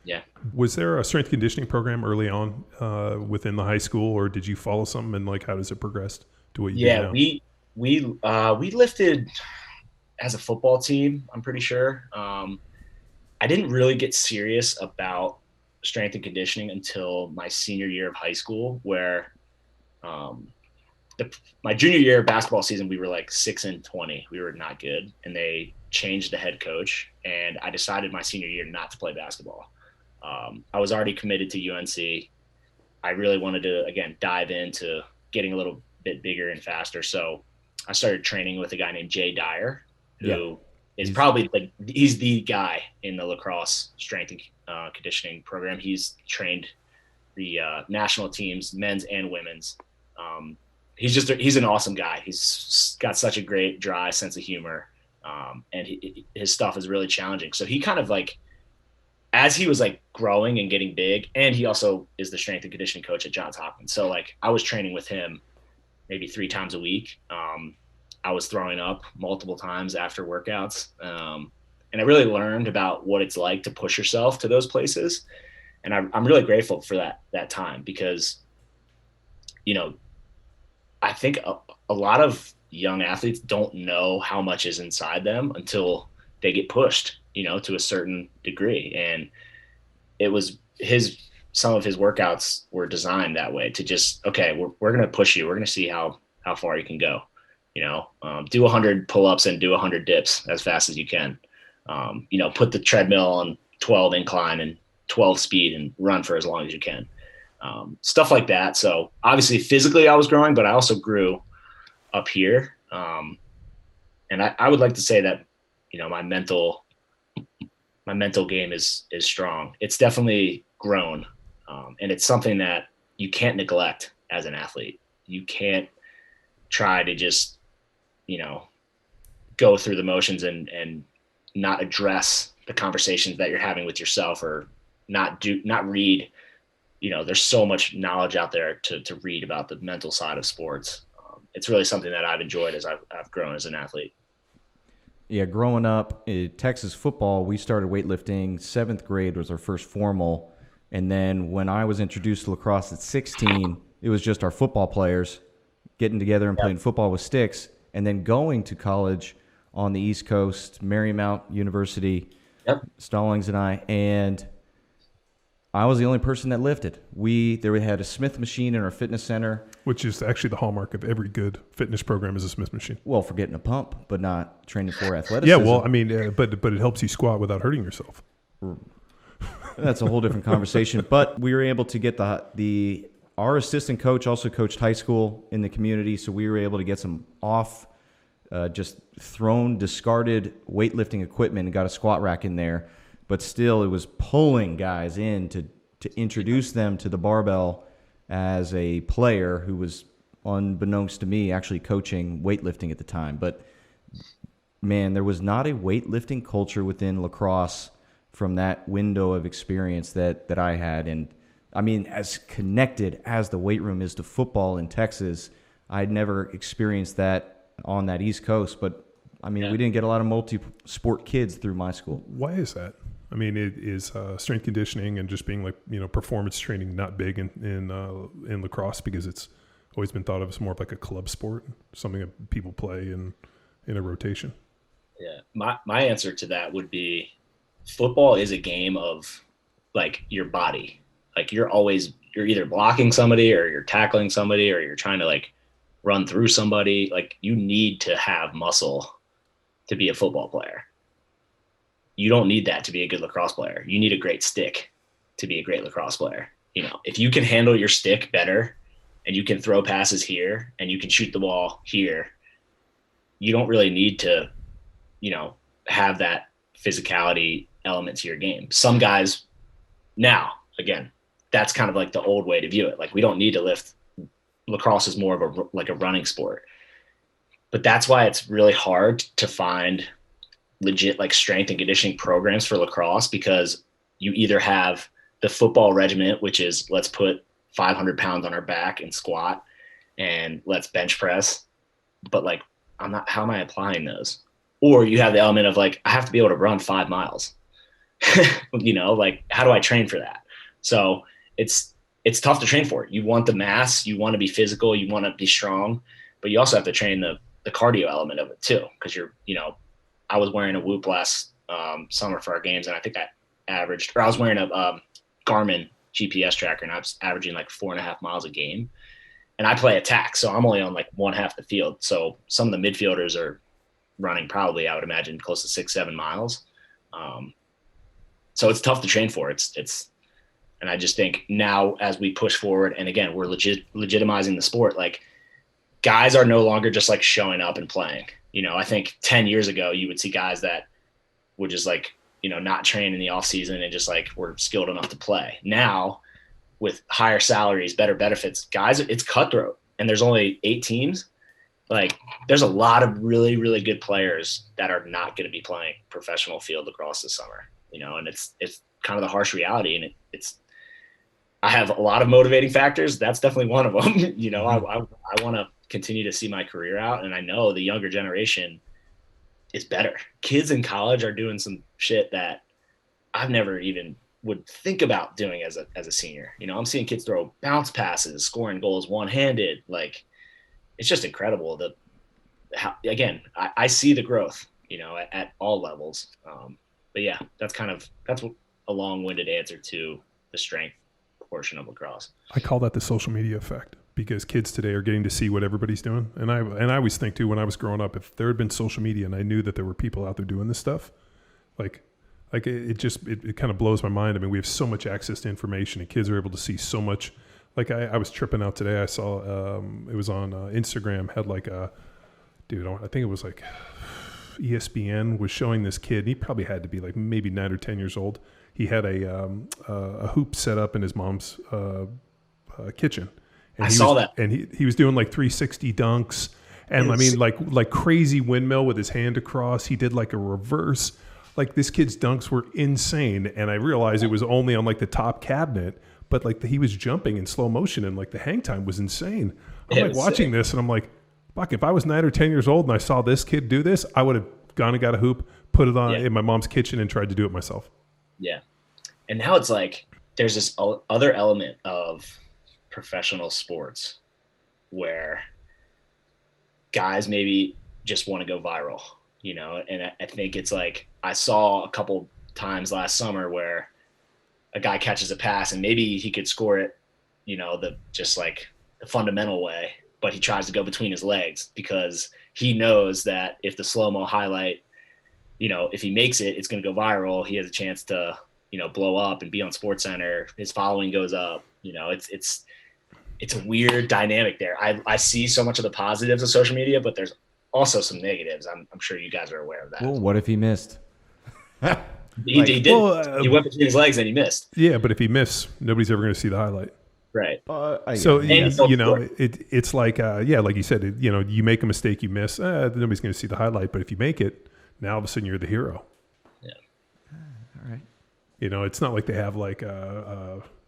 Speaker 3: Yeah.
Speaker 1: Was there a strength conditioning program early on within the high school, or did you follow something, and like how does it progress to what you do now?
Speaker 3: we lifted as a football team, I'm pretty sure. I didn't really get serious about strength and conditioning until my senior year of high school, where my junior year basketball season, we were like 6-20. We were not good, and they changed the head coach, and I decided my senior year not to play basketball. I was already committed to UNC. I really wanted to, again, dive into getting a little bit bigger and faster. So I started training with a guy named Jay Dyer, who is probably he's the guy in the lacrosse strength and conditioning program. He's trained the national teams, men's and women's. He's an awesome guy. He's got such a great, dry sense of humor. And his stuff is really challenging. So he kind of as he was growing and getting big, and he also is the strength and conditioning coach at Johns Hopkins. So I was training with him maybe 3 times a week. I was throwing up multiple times after workouts. And I really learned about what it's like to push yourself to those places. And I'm really grateful for that time, because, I think a lot of young athletes don't know how much is inside them until they get pushed, to a certain degree. And it was some of his workouts were designed that way, to just, okay, we're going to push you. We're going to see how far you can go, do 100 pull-ups and do 100 dips as fast as you can. Put the treadmill on 12 incline and 12 speed and run for as long as you can. Stuff like that. So obviously physically I was growing, but I also grew up here. And I would like to say that, my mental game is strong. It's definitely grown. And it's something that you can't neglect as an athlete. You can't try to just, go through the motions and not address the conversations that you're having with yourself, or not read. There's so much knowledge out there to read about the mental side of sports. It's really something that I've enjoyed as I've grown as an athlete.
Speaker 2: Yeah, growing up in Texas football, we started weightlifting. 7th grade was our first formal. And then when I was introduced to lacrosse at 16, it was just our football players getting together and playing football with sticks. And then going to college on the East Coast, Marymount University, Stallings and I, and I was the only person that lifted. We had a Smith machine in our fitness center.
Speaker 1: Which is actually the hallmark of every good fitness program is a Smith machine.
Speaker 2: Well, for getting a pump, but not training for athleticism.
Speaker 1: Yeah, well, I mean, but it helps you squat without hurting yourself.
Speaker 2: That's a whole different conversation. But we were able to get our assistant coach also coached high school in the community, so we were able to get some just thrown, discarded weightlifting equipment and got a squat rack in there. But still, it was pulling guys in to introduce them to the barbell as a player who was, unbeknownst to me, actually coaching weightlifting at the time. But, man, there was not a weightlifting culture within lacrosse from that window of experience that I had. And, I mean, as connected as the weight room is to football in Texas, I'd never experienced that on that East Coast. But, I mean, we didn't get a lot of multi-sport kids through my school.
Speaker 1: Why is that? I mean, it is strength conditioning and just being like, performance training not big in lacrosse, because it's always been thought of as more of like a club sport, something that people play in a rotation.
Speaker 3: Yeah. My answer to that would be football is a game of like your body. Like you're either blocking somebody or you're tackling somebody or you're trying to like run through somebody. Like you need to have muscle to be a football player. You don't need that to be a good lacrosse player. You need a great stick to be a great lacrosse player. If you can handle your stick better and you can throw passes here and you can shoot the ball here, you don't really need to, have that physicality element to your game. Some guys now, again, that's kind of like the old way to view it. Like we don't need to lift. Lacrosse is more of a running sport, but that's why it's really hard to find legit like strength and conditioning programs for lacrosse, because you either have the football regiment, which is let's put 500 pounds on our back and squat and let's bench press, but like how am I applying those? Or you have the element of like I have to be able to run 5 miles. Like how do I train for that? So it's tough to train for it. You want the mass, you want to be physical, you want to be strong, but you also have to train the cardio element of it too, because I was wearing a Whoop last summer for our games, and I think I was wearing a Garmin GPS tracker, and I was averaging like 4.5 miles a game. And I play attack, so I'm only on like one half the field. So some of the midfielders are running probably, I would imagine, close to 6-7 miles. So it's tough to train for. And I just think now as we push forward, and again, we're legitimizing the sport, like guys are no longer just like showing up and playing. I think 10 years ago, you would see guys that would just like, not train in the off season and just like were skilled enough to play. Now with higher salaries, better benefits, guys, it's cutthroat, and there's only 8 teams. Like there's a lot of really, really good players that are not going to be playing professional field lacrosse this summer, and it's kind of the harsh reality. And I have a lot of motivating factors. That's definitely one of them. I want to continue to see my career out, and I know the younger generation is better. Kids in college are doing some shit that I've never even would think about doing as a senior. I'm seeing kids throw bounce passes, scoring goals one-handed. Like it's just incredible again, I see the growth, at all levels. But yeah, that's a long-winded answer to the strength portion of lacrosse.
Speaker 1: I call that the social media effect, because kids today are getting to see what everybody's doing. And I always think too, when I was growing up, if there had been social media and I knew that there were people out there doing this stuff, like it kind of blows my mind. I mean, we have so much access to information, and kids are able to see so much. Like I was tripping out today. I saw it was on Instagram, had like I think it was like ESPN was showing this kid, and he probably had to be like maybe 9 or 10 years old. He had a hoop set up in his mom's kitchen. And
Speaker 3: I saw that.
Speaker 1: And he was doing like 360 dunks, And I mean, like crazy windmill with his hand across. He did like a reverse. Like this kid's dunks were insane. And I realized it was only on like the top cabinet, but like he was jumping in slow motion and like the hang time was insane. I'm like watching this and I'm like, fuck, if I was 9 or 10 years old and I saw this kid do this, I would have gone and got a hoop, put it on in my mom's kitchen and tried to do it myself.
Speaker 3: Yeah. And now it's like there's this other element of professional sports where guys maybe just want to go viral, you know? And I think it's like I saw a couple times last summer where a guy catches a pass and maybe he could score it, you know, the fundamental way, but he tries to go between his legs because he knows that if the slow-mo highlight, you know, if he makes it, it's going to go viral. He has a chance to, you know, blow up and be on SportsCenter. His following goes up. You know, it's a weird dynamic there. I see so much of the positives of social media, but there's also some negatives. I'm sure you guys are aware of that.
Speaker 2: Well, what if he missed?
Speaker 3: He did. Well, he went between his legs and he missed.
Speaker 1: Yeah, but if he missed, nobody's ever going to see the highlight.
Speaker 3: Right.
Speaker 1: So you know, it's like like you said, you know, you make a mistake, you miss. Nobody's going to see the highlight, but if you make it, now all of a sudden you're the hero.
Speaker 3: Yeah.
Speaker 2: All right.
Speaker 1: You know, it's not like they have like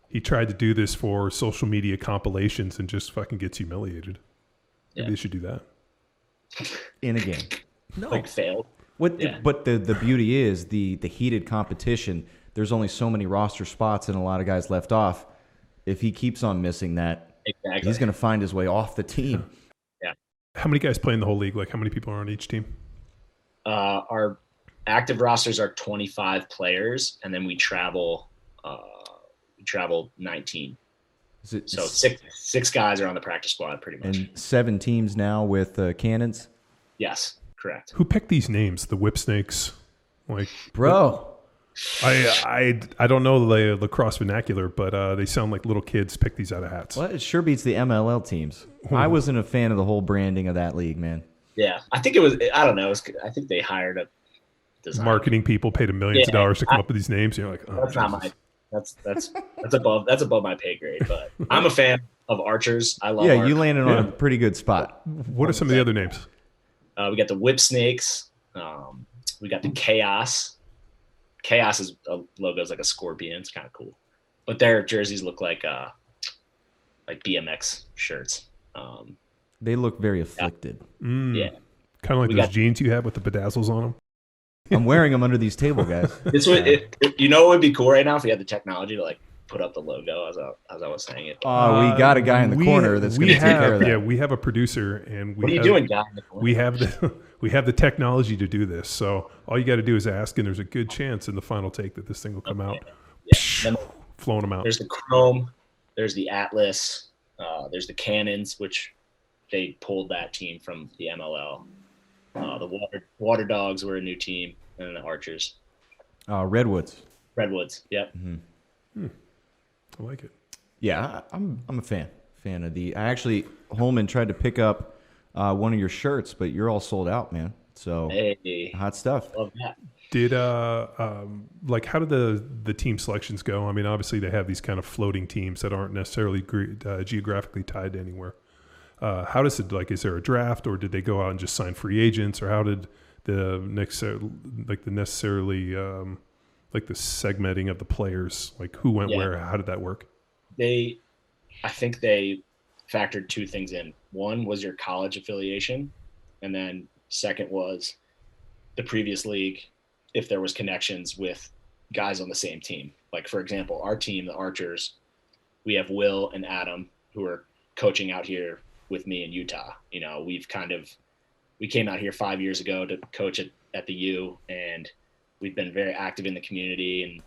Speaker 1: he tried to do this for social media compilations and just fucking gets humiliated. Maybe they should do that
Speaker 2: in a game.
Speaker 3: No, like failed.
Speaker 2: But the beauty is the heated competition. There's only so many roster spots, and a lot of guys left off. If he keeps on missing that, he's going to find his way off the team.
Speaker 3: Yeah.
Speaker 1: How many guys play in the whole league? Like, how many people are on each team?
Speaker 3: Our active rosters are 25 players, and then we travel 19. So six guys are on the practice squad, pretty much.
Speaker 2: And 7 teams now with cannons.
Speaker 3: Yes, correct.
Speaker 1: Who picked these names? The Whip Snakes, like
Speaker 2: bro.
Speaker 1: I don't know the lacrosse vernacular, but they sound like little kids pick these out of hats.
Speaker 2: Well, it sure beats the MLL teams. I wasn't a fan of the whole branding of that league, man.
Speaker 3: Yeah, I think it was. I don't know. I think they hired a designer.
Speaker 1: Marketing people paid them millions of dollars to come up with these names. You're like, oh,
Speaker 3: that's not my. That's above my pay grade. But I'm a fan of archers. I love.
Speaker 2: Yeah, you landed on a pretty good spot.
Speaker 1: What are some of the other names?
Speaker 3: We got the Whip Snakes. We got the Chaos. Chaos's logo is like a scorpion. It's kind of cool, but their jerseys look like BMX shirts.
Speaker 2: They look very afflicted.
Speaker 3: Yeah,
Speaker 1: kind of like those jeans you have with the bedazzles on them.
Speaker 2: I'm wearing them under these table, guys.
Speaker 3: This would, you know, it would be cool right now if we had the technology to like put up the logo as I was saying it.
Speaker 2: We got a guy in the corner that's going to take care of that.
Speaker 1: Yeah, we have a producer, and
Speaker 3: what are you doing, guy in the corner?
Speaker 1: We have the technology to do this. So all you got to do is ask, and there's a good chance in the final take that this thing will come out.
Speaker 3: Yeah.
Speaker 1: Flowing them out.
Speaker 3: There's the Chrome. There's the Atlas. There's the Cannons, which they pulled that team from the MLL. The Water Dogs were a new team, and then the Archers.
Speaker 2: Redwoods.
Speaker 3: Yep.
Speaker 2: Mm-hmm.
Speaker 1: I like it.
Speaker 2: Yeah, I'm a fan of the. Holman tried to pick up one of your shirts, but you're all sold out, man. So hot stuff.
Speaker 3: Love that.
Speaker 1: Did how did the team selections go? I mean, obviously they have these kind of floating teams that aren't necessarily geographically tied to anywhere. How does it, like, is there a draft, or did they go out and just sign free agents, or how did the segmenting of the players, like who went where, how did that work?
Speaker 3: I think they factored 2 things in. One was your college affiliation, and then second was the previous league, if there was connections with guys on the same team. Like, for example, our team, the Archers, we have Will and Adam who are coaching out here with me in Utah. You know, we came out here 5 years ago to coach at the U, and we've been very active in the community. And,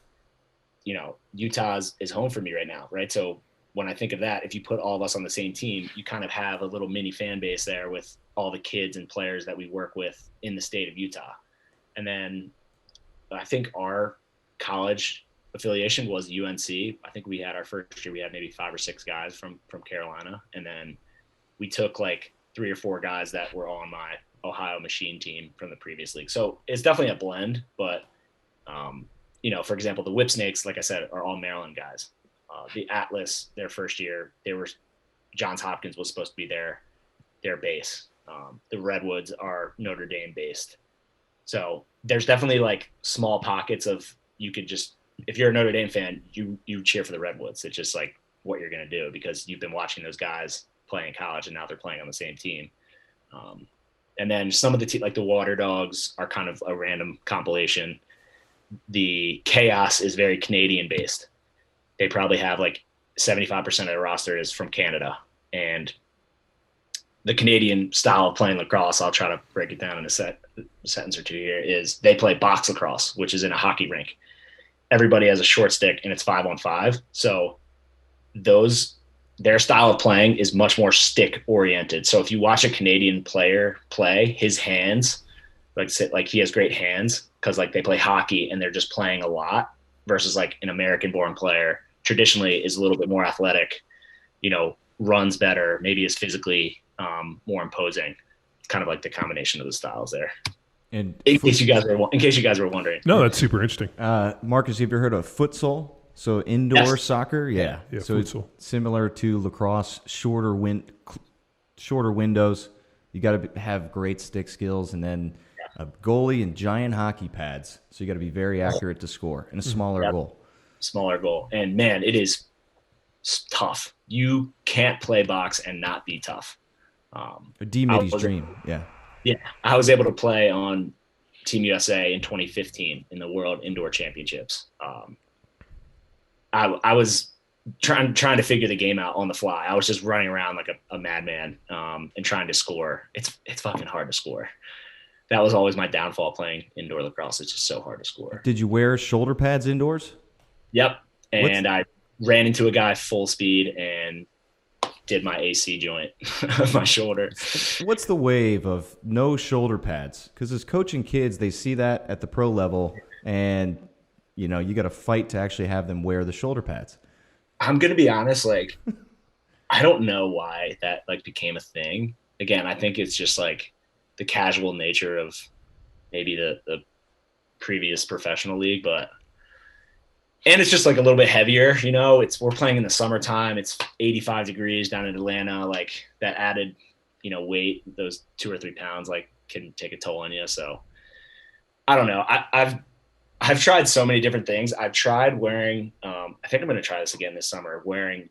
Speaker 3: you know, Utah is home for me right now, right? So when I think of that, if you put all of us on the same team, you kind of have a little mini fan base there with all the kids and players that we work with in the state of Utah. And then I think our college affiliation was UNC. I think we had our first year, we had maybe 5 or 6 guys from Carolina. And then we took like 3 or 4 guys that were on my Ohio Machine team from the previous league. So it's definitely a blend, but you know, for example, the Whip Snakes, like I said, are all Maryland guys. The Atlas, their first year, Johns Hopkins was supposed to be their base. The Redwoods are Notre Dame based. So there's definitely like small pockets of, you could just, if you're a Notre Dame fan, you cheer for the Redwoods. It's just like what you're going to do because you've been watching those guys play in college and now they're playing on the same team. And then some of the like the Water Dogs are kind of a random compilation. The Chaos is very Canadian based. They probably have like 75% of their roster is from Canada. And the Canadian style of playing lacrosse, I'll try to break it down in a sentence or two here, is they play box lacrosse, which is in a hockey rink. Everybody has a short stick and it's 5-on-5. So their style of playing is much more stick oriented. So if you watch a Canadian player play, his hands, like he has great hands because like they play hockey and they're just playing a lot, versus like an American born player traditionally is a little bit more athletic, runs better, maybe is physically more imposing. It's kind of like the combination of the styles there.
Speaker 2: And
Speaker 3: in case you guys were wondering.
Speaker 1: No, that's super interesting.
Speaker 2: Marcus, have you ever heard of futsal? So indoor soccer, yeah. So
Speaker 1: futsal.
Speaker 2: It's similar to lacrosse, shorter windows. You got to have great stick skills, and then a goalie and giant hockey pads. So you got to be very accurate to score, and a smaller goal.
Speaker 3: Smaller goal, and man, it is tough. You can't play box and not be tough.
Speaker 2: D-Middy's dream, yeah.
Speaker 3: Yeah, I was able to play on Team USA in 2015 in the World Indoor Championships. I was trying to figure the game out on the fly. I was just running around like a madman and trying to score. It's fucking hard to score. That was always my downfall playing indoor lacrosse. It's just so hard to score.
Speaker 2: Did you wear shoulder pads indoors?
Speaker 3: Yep. And I ran into a guy full speed and did my AC joint of my shoulder.
Speaker 2: What's the wave of no shoulder pads? Because as coaching kids, they see that at the pro level, and you got to fight to actually have them wear the shoulder pads.
Speaker 3: I'm gonna be honest, like I don't know why that like became a thing. Again, I think it's just like the casual nature of maybe the previous professional league, and it's just like a little bit heavier, we're playing in the summertime. It's 85 degrees down in Atlanta. Like that added, weight, those 2 or 3 pounds, like can take a toll on you. So I don't know. I've tried so many different things. I've tried wearing, I think I'm going to try this again this summer, wearing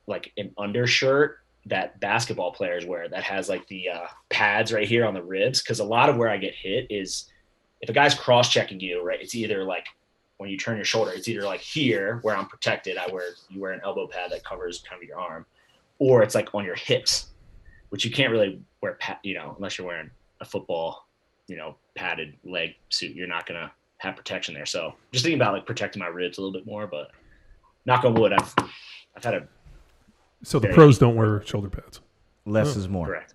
Speaker 3: like an undershirt that basketball players wear that has like the pads right here on the ribs. Cause a lot of where I get hit is if a guy's cross-checking you, right, it's either like when you turn your shoulder, it's either like here where I'm protected. You wear an elbow pad that covers kind of your arm, or it's like on your hips, which you can't really wear, unless you're wearing a football, padded leg suit, you're not going to have protection there. So just thinking about like protecting my ribs a little bit more, but knock on wood, I've had a.
Speaker 1: So the pros don't wear shoulder pads.
Speaker 2: Less is more.
Speaker 3: Correct.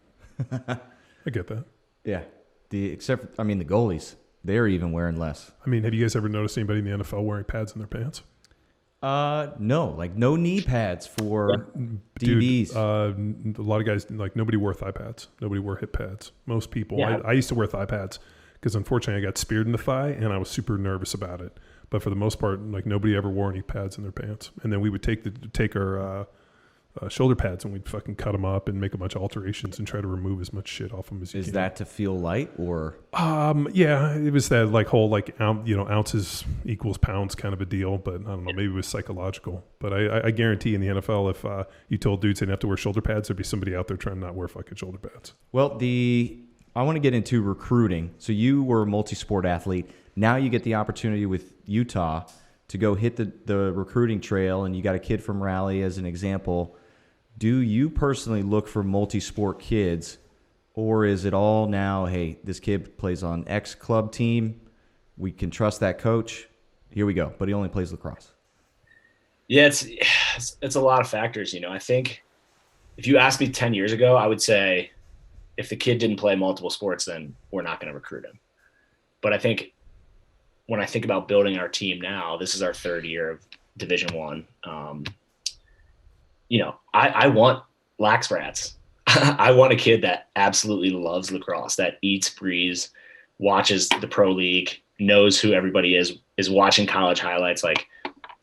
Speaker 1: I get that.
Speaker 2: Yeah. The goalies, they're even wearing less.
Speaker 1: I mean, have you guys ever noticed anybody in the NFL wearing pads in their pants?
Speaker 2: No, like no knee pads for DBs.
Speaker 1: Dude, a lot of guys, like nobody wore thigh pads. Nobody wore hip pads. Most people.
Speaker 3: Yeah.
Speaker 1: I used to wear thigh pads because unfortunately I got speared in the thigh and I was super nervous about it. But for the most part, like nobody ever wore any pads in their pants. And then we would take our shoulder pads and we'd fucking cut them up and make a bunch of alterations and try to remove as much shit off them as you can.
Speaker 2: Is that to feel light or?
Speaker 1: Yeah, it was that like whole like ounces equals pounds kind of a deal. But I don't know, maybe it was psychological. But I guarantee in the NFL, if you told dudes they didn't have to wear shoulder pads, there'd be somebody out there trying to not wear fucking shoulder pads.
Speaker 2: Well, I want to get into recruiting. So you were a multi-sport athlete. Now you get the opportunity with Utah to go hit the recruiting trail, and you got a kid from Raleigh as an example. Do you personally look for multi-sport kids, or is it all now, hey, this kid plays on X club team, we can trust that coach, here we go, but he only plays lacrosse?
Speaker 3: Yeah, it's a lot of factors. I think if you asked me 10 years ago, I would say if the kid didn't play multiple sports, then we're not going to recruit him. But I think when I think about building our team now, this is our third year of Division I. I want lax brats. I want a kid that absolutely loves lacrosse, that eats, breathes, watches the Pro League, knows who everybody is watching college highlights. Like,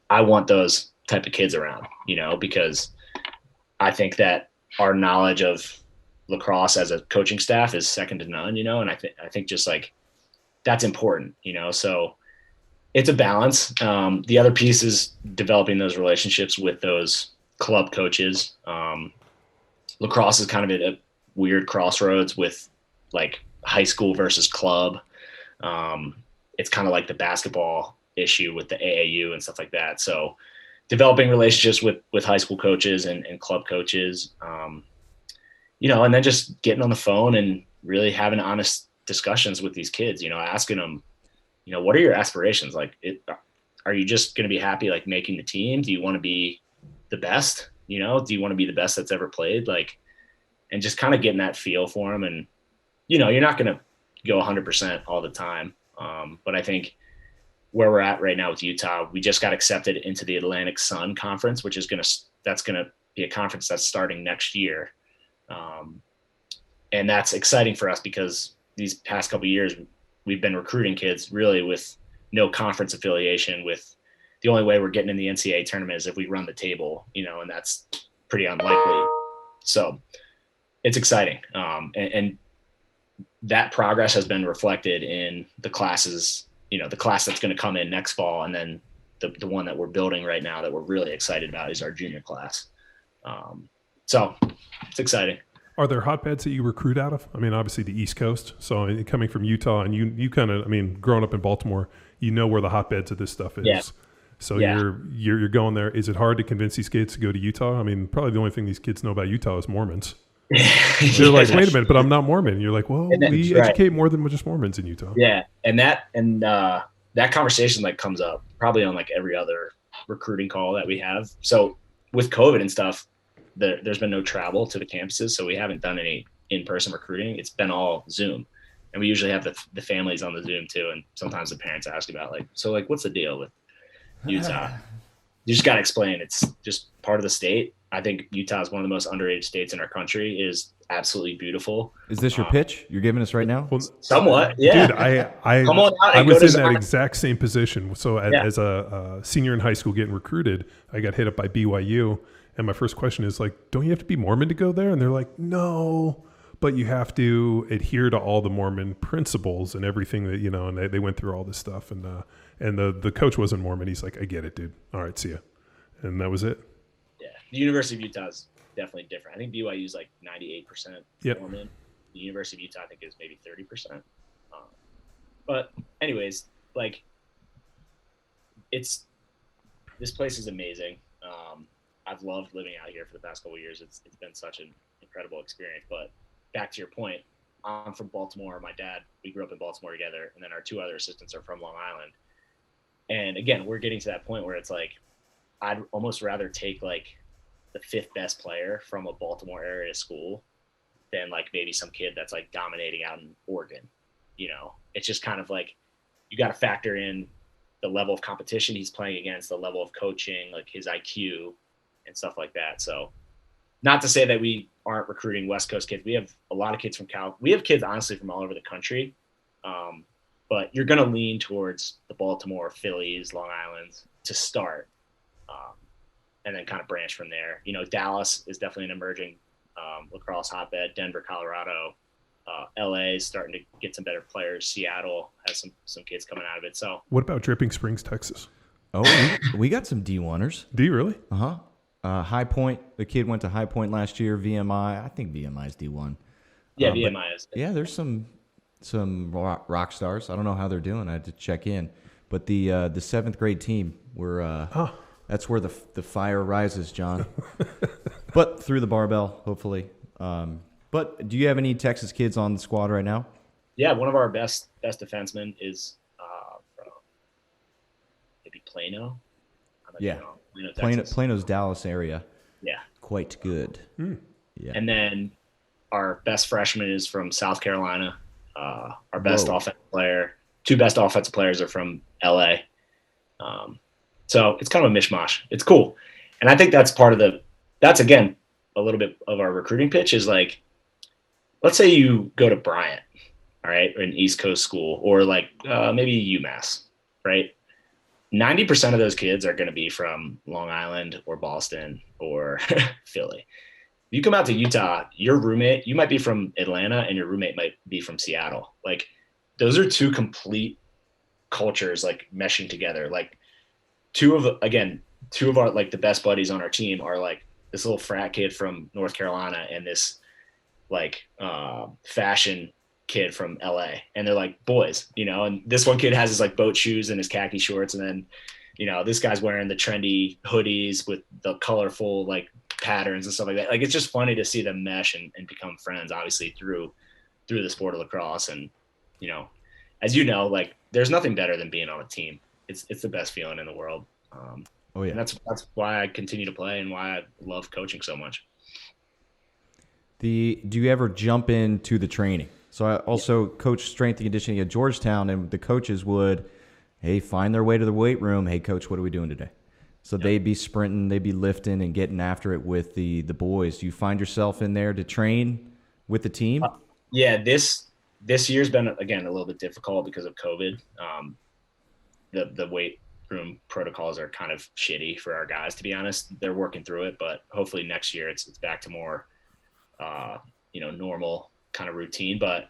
Speaker 3: I want those type of kids around, because I think that our knowledge of lacrosse as a coaching staff is second to none, and I think just like that's important, so it's a balance. The other piece is developing those relationships with those club coaches. Lacrosse is kind of at a weird crossroads with like high school versus club. It's kind of like the basketball issue with the AAU and stuff like that. So developing relationships with high school coaches and club coaches, and then just getting on the phone and really having honest discussions with these kids, asking them, what are your aspirations? Like, are you just going to be happy, like making the team? Do you want to be the best? Do you want to be the best that's ever played? Like, and just kind of getting that feel for them. And, you're not going to go 100% all the time. But I think where we're at right now with Utah, we just got accepted into the Atlantic Sun Conference, which is that's going to be a conference that's starting next year. And that's exciting for us because these past couple of years, we've been recruiting kids really with no conference affiliation. With the only way we're getting in the NCAA tournament is if we run the table, and that's pretty unlikely. So it's exciting. And that progress has been reflected in the classes, the class that's going to come in next fall. And then the one that we're building right now that we're really excited about is our junior class. So it's exciting.
Speaker 1: Are there hotbeds that you recruit out of? I mean, obviously the East Coast. So coming from Utah, and you kind of, growing up in Baltimore, where the hotbeds of this stuff is.
Speaker 3: Yeah.
Speaker 1: So you're going there. Is it hard to convince these kids to go to Utah? Probably the only thing these kids know about Utah is Mormons. They're like, wait a minute, but I'm not Mormon. And you're like, well, we educate more than just Mormons in Utah.
Speaker 3: Yeah, and that conversation like comes up probably on like every other recruiting call that we have. So with COVID and stuff, there's been no travel to the campuses, so we haven't done any in-person recruiting. It's been all Zoom, and we usually have the families on the Zoom too. And sometimes the parents ask about what's the deal with Utah? You just got to explain. It's just part of the state. I think Utah is one of the most underrated states in our country. It is absolutely beautiful.
Speaker 2: Is this your pitch you're giving us right now?
Speaker 1: Well,
Speaker 3: somewhat, yeah.
Speaker 1: Dude, I
Speaker 3: come on out.
Speaker 1: I was in that exact same position. So as a senior in high school getting recruited, I got hit up by BYU, and my first question is like, "Don't you have to be Mormon to go there?" And they're like, "No, but you have to adhere to all the Mormon principles and everything that And they went through all this stuff, and the coach wasn't Mormon. He's like, "I get it, dude. All right, see ya," and that was it.
Speaker 3: Yeah, the University of Utah is definitely different. I think BYU is like 98% Mormon. The University of Utah, I think, is maybe 30%. But anyways, like this place is amazing. I've loved living out here for the past couple of years. It's been such an incredible experience. But back to your point, I'm from Baltimore. My dad, we grew up in Baltimore together, and then our two other assistants are from Long Island. And again, we're getting to that point where it's like, I'd almost rather take like the fifth best player from a Baltimore area school than like maybe some kid that's like dominating out in Oregon. It's just kind of like, you got to factor in the level of competition he's playing against, the level of coaching, like his IQ and stuff like that. So not to say that we aren't recruiting West Coast kids. We have a lot of kids from we have kids honestly from all over the country. But you're going to lean towards the Baltimore, Phillies, Long Island to start. And then kind of branch from there. Dallas is definitely an emerging lacrosse hotbed. Denver, Colorado, LA is starting to get some better players. Seattle has some kids coming out of it. So
Speaker 1: what about Dripping Springs, Texas?
Speaker 2: Oh, we got some D1ers.
Speaker 1: Do you really?
Speaker 2: High Point. The kid went to High Point last year. VMI. I think VMI is D1.
Speaker 3: Yeah, VMI is.
Speaker 2: Yeah, there's some rock stars. I don't know how they're doing. I had to check in. But the seventh grade team, that's where the fire rises, John. But through the barbell, hopefully. But do you have any Texas kids on the squad right now?
Speaker 3: Yeah, one of our best defensemen is from maybe Plano.
Speaker 2: Yeah, Plano's Dallas area.
Speaker 3: Yeah,
Speaker 2: quite good.
Speaker 3: Yeah, and then our best freshman is from South Carolina. Our best offensive player, two best offensive players are from LA. So it's kind of a mishmash. It's cool. And I think that's that's again, a little bit of our recruiting pitch is like, let's say you go to Bryant, all right, or an East Coast school, or like maybe UMass, right? 90% of those kids are going to be from Long Island or Boston or Philly. You come out to Utah, your roommate, you might be from Atlanta and your roommate might be from Seattle. Like those are two complete cultures like meshing together. Like two of our like the best buddies on our team are like this little frat kid from North Carolina and this like fashion kid from LA, and they're like boys, and this one kid has his like boat shoes and his khaki shorts, and then this guy's wearing the trendy hoodies with the colorful like patterns and stuff like that. Like it's just funny to see them mesh and become friends, obviously through the sport of lacrosse. And as like there's nothing better than being on a team. It's the best feeling in the world.
Speaker 2: Oh yeah,
Speaker 3: and that's why I continue to play and why I love coaching so much.
Speaker 2: Do you ever jump into the training? So I also coach strength and conditioning at Georgetown, and the coaches would, hey, find their way to the weight room. Hey, coach, what are we doing today? So they'd be sprinting, they'd be lifting and getting after it with the boys. Do you find yourself in there to train with the team?
Speaker 3: Yeah, this year's been, again, a little bit difficult because of COVID. The weight room protocols are kind of shitty for our guys, to be honest. They're working through it, but hopefully next year it's back to more normal kind of routine. But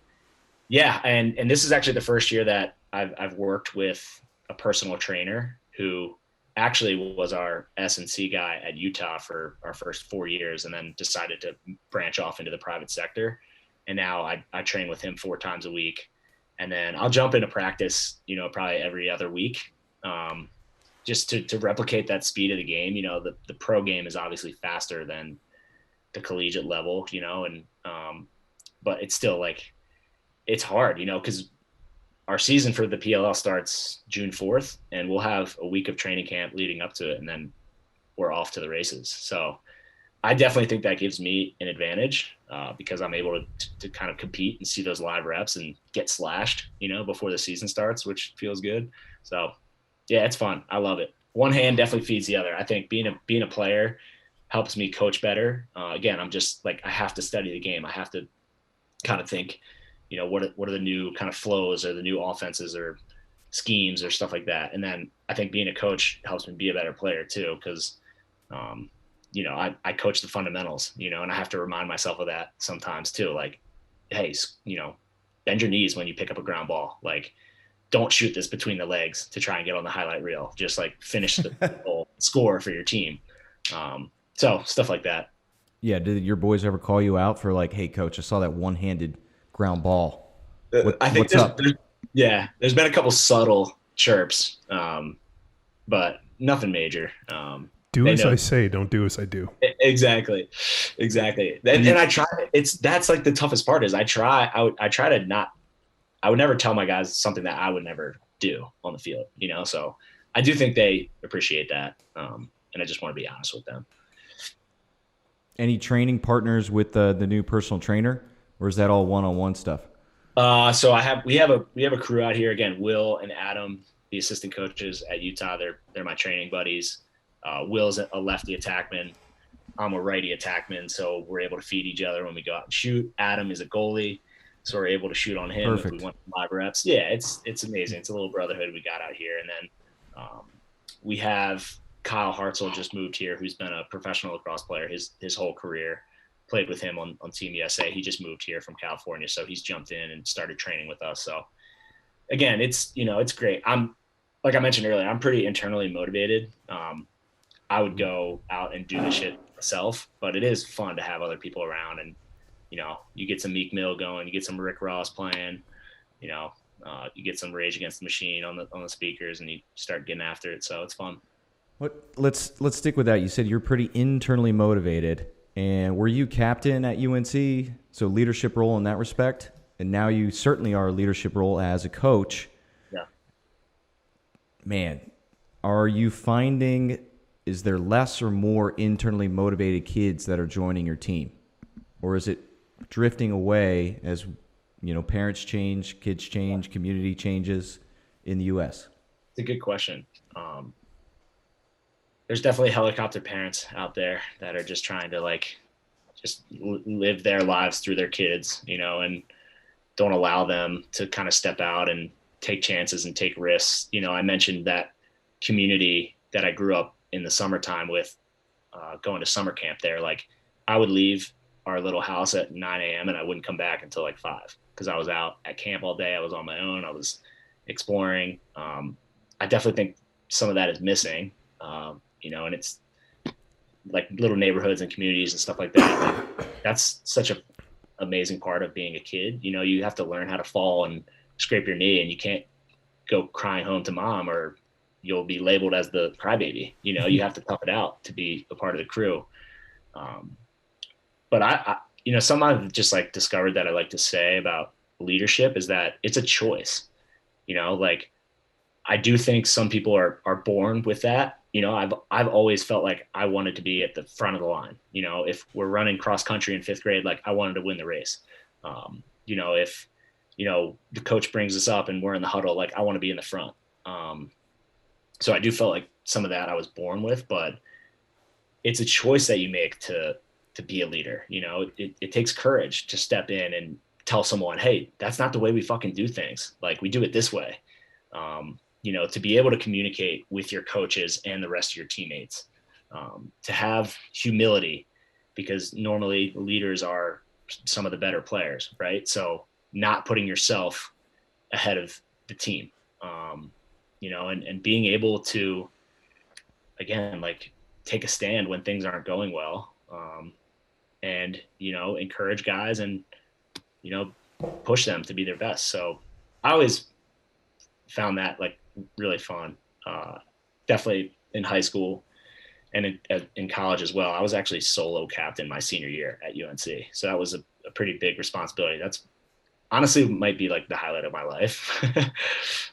Speaker 3: yeah, and this is actually the first year that I've worked with a personal trainer who actually was our S&C guy at Utah for our first 4 years, and then decided to branch off into the private sector. And now I train with him 4 times a week, and then I'll jump into practice, probably every other week, just to replicate that speed of the game. The pro game is obviously faster than the collegiate level, and but it's still like, it's hard, because our season for the PLL starts June 4th, and we'll have a week of training camp leading up to it, and then we're off to the races. So I definitely think that gives me an advantage because I'm able to kind of compete and see those live reps and get slashed, before the season starts, which feels good. So yeah, it's fun. I love it. One hand definitely feeds the other. I think being a player helps me coach better. Again, I'm just like, I have to study the game. I have to kind of think, what are the new kind of flows or the new offenses or schemes or stuff like that. And then I think being a coach helps me be a better player too, because, I coach the fundamentals, and I have to remind myself of that sometimes too. Like, hey, bend your knees when you pick up a ground ball. Like, don't shoot this between the legs to try and get on the highlight reel. Just like finish the goal, score for your team. So stuff like that.
Speaker 2: Yeah. Did your boys ever call you out for like, hey, coach, I saw that one-handed ground ball?
Speaker 3: I think
Speaker 2: what's up?
Speaker 3: There's been a couple subtle chirps, but nothing major.
Speaker 1: Do as I say, don't do as I do.
Speaker 3: Exactly. And I try. That's like the toughest part is I try to not. I would never tell my guys something that I would never do on the field. So I do think they appreciate that, and I just want to be honest with them.
Speaker 2: Any training partners with the new personal trainer, or is that all one-on-one stuff?
Speaker 3: So we have a crew out here. Again, Will and Adam, the assistant coaches at Utah. They're my training buddies. Will's a lefty attackman. I'm a righty attackman, so we're able to feed each other when we go out and shoot. Adam is a goalie, so we're able to shoot on him.
Speaker 2: Perfect.
Speaker 3: If we want live reps. Yeah, it's amazing. It's a little brotherhood we got out here. And then we have Kyle Hartzell just moved here, who's been a professional lacrosse player his whole career. Played with him on Team USA. He just moved here from California, so he's jumped in and started training with us. So again, it's great. I'm, like I mentioned earlier, I'm pretty internally motivated. I would go out and do the shit myself, but it is fun to have other people around, and you get some Meek Mill going, you get some Rick Ross playing, you get some Rage Against the Machine on the speakers, and you start getting after it. So it's fun.
Speaker 2: Let's stick with that. You said you're pretty internally motivated, and were you captain at UNC? So leadership role in that respect, and now you certainly are a leadership role as a coach.
Speaker 3: Yeah.
Speaker 2: Man, are you finding, is there less or more internally motivated kids that are joining your team? Or is it drifting away as, parents change, kids change, community changes in the U.S.?
Speaker 3: It's a good question. There's definitely helicopter parents out there that are just trying to just live their lives through their kids, and don't allow them to kind of step out and take chances and take risks. I mentioned that community that I grew up in the summertime with, going to summer camp there. Like, I would leave our little house at 9 a.m. and I wouldn't come back until like 5 because I was out at camp all day. I was on my own. I was exploring. I definitely think some of that is missing, and it's like little neighborhoods and communities and stuff like that. Like, that's such an amazing part of being a kid. You have to learn how to fall and scrape your knee, and you can't go crying home to mom or you'll be labeled as the crybaby. You have to tough it out to be a part of the crew. But I something I've just like discovered that I like to say about leadership is that it's a choice. Like I do think some people are born with that. I've always felt like I wanted to be at the front of the line. If we're running cross country in 5th grade, like I wanted to win the race. If the coach brings us up and we're in the huddle, like I want to be in the front. So I do feel like some of that I was born with, but it's a choice that you make to be a leader. It takes courage to step in and tell someone, hey, that's not the way we fucking do things. Like we do it this way. To be able to communicate with your coaches and the rest of your teammates, to have humility, because normally leaders are some of the better players, right? So not putting yourself ahead of the team, and being able to, again, like take a stand when things aren't going well, and, encourage guys and, push them to be their best. So I always found that like really fun. Definitely in high school and in college as well. I was actually solo captain my senior year at UNC. So that was a pretty big responsibility. That's honestly might be like the highlight of my life.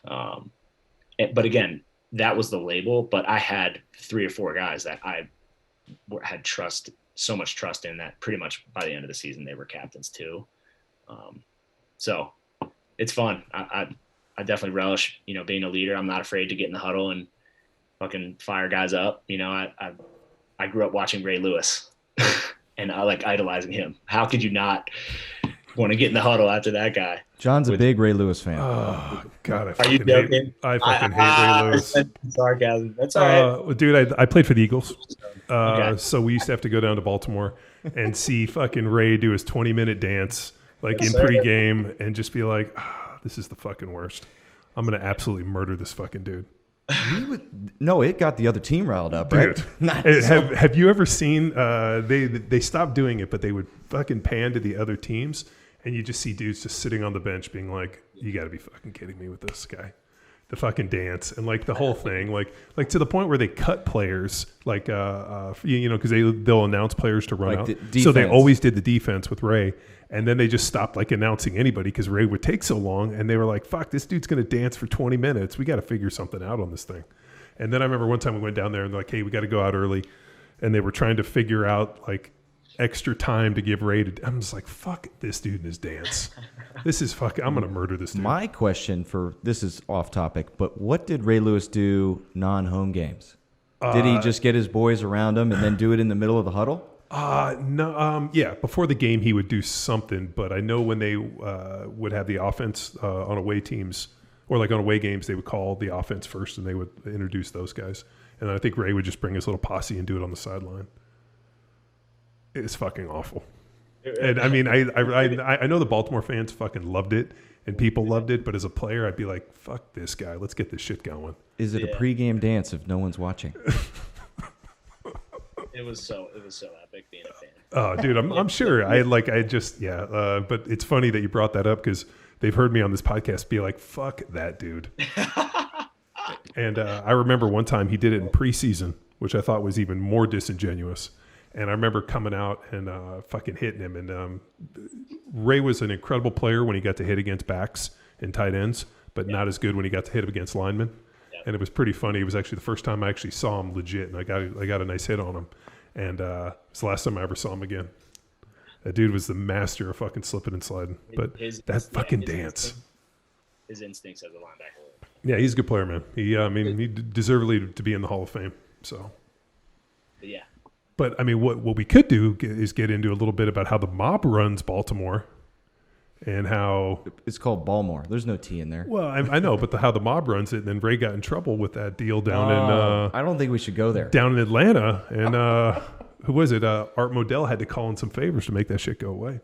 Speaker 3: But again, that was the label, but I had 3 or 4 guys that I had so much trust in that pretty much by the end of the season, they were captains too. So it's fun. I definitely relish, being a leader. I'm not afraid to get in the huddle and fucking fire guys up. I grew up watching Ray Lewis and I like idolizing him. How could you not want to get in the huddle after that guy?
Speaker 2: John's a big Ray Lewis fan.
Speaker 1: Oh God,
Speaker 3: Are you joking?
Speaker 1: I fucking hate Ray Lewis.
Speaker 3: Sarcasm. That's all right.
Speaker 1: Dude, I played for the Eagles.
Speaker 3: Okay.
Speaker 1: So we used to have to go down to Baltimore and see fucking Ray do his 20-minute dance like
Speaker 3: Yes,
Speaker 1: in
Speaker 3: sir.
Speaker 1: pregame and just be like, this is the fucking worst. I'm going to absolutely murder this fucking dude.
Speaker 2: No, it got the other team riled up,
Speaker 1: Dude,
Speaker 2: right?
Speaker 1: have you ever seen, they stopped doing it, but they would fucking pan to the other teams and you just see dudes just sitting on the bench being like, you got to be fucking kidding me with this guy. The fucking dance and like the whole thing, like to the point where they cut players, like because they'll announce players to run
Speaker 2: Like
Speaker 1: out.
Speaker 2: the
Speaker 1: So they
Speaker 2: defense.
Speaker 1: always did the defense with Ray, and then they just stopped like announcing anybody because Ray would take so long, and they were like, "Fuck, this dude's gonna dance for 20 minutes. We got to figure something out on this thing." And then I remember one time we went down there and they're like, "Hey, we got to go out early," and they were trying to figure out like extra time to give Ray to. I'm just like, "Fuck this dude and his dance. This is fucking. I'm gonna murder this dude."
Speaker 2: My question for this is off topic, but what did Ray Lewis do non-home games? Did he just get his boys around him and then do it in the middle of the huddle?
Speaker 1: No. Yeah. Before the game, he would do something, but I know when they would have the offense on away teams or like on away games, they would call the offense first and they would introduce those guys. And I think Ray would just bring his little posse and do it on the sideline. It's fucking awful. And I mean, I know the Baltimore fans fucking loved it and people loved it, but as a player, I'd be like, fuck this guy. Let's get this shit going.
Speaker 2: Is it a pregame dance if no one's watching?
Speaker 3: It was so epic being a fan.
Speaker 1: Oh, dude, I'm sure. But it's funny that you brought that up because they've heard me on this podcast be like, fuck that dude. And I remember one time he did it in preseason, which I thought was even more disingenuous. And I remember coming out and fucking hitting him. And Ray was an incredible player when he got to hit against backs and tight ends, but not as good when he got to hit against linemen. Yeah. And it was pretty funny. It was actually the first time I actually saw him legit, and I got a nice hit on him. And it was the last time I ever saw him again. That dude was the master of fucking slipping and sliding. But his fucking dance.
Speaker 3: His instincts as a linebacker.
Speaker 1: Yeah, he's a good player, man. He deservedly to be in the Hall of Fame. So.
Speaker 3: But yeah.
Speaker 1: But, I mean, what we could do is get into a little bit about how the mob runs Baltimore and how...
Speaker 2: It's called Baltimore. There's no T in there.
Speaker 1: Well, I know, but how the mob runs it, and then Ray got in trouble with that deal down in...
Speaker 2: I don't think we should go there.
Speaker 1: Down in Atlanta, and Who was it? Art Modell had to call in some favors to make that shit go away.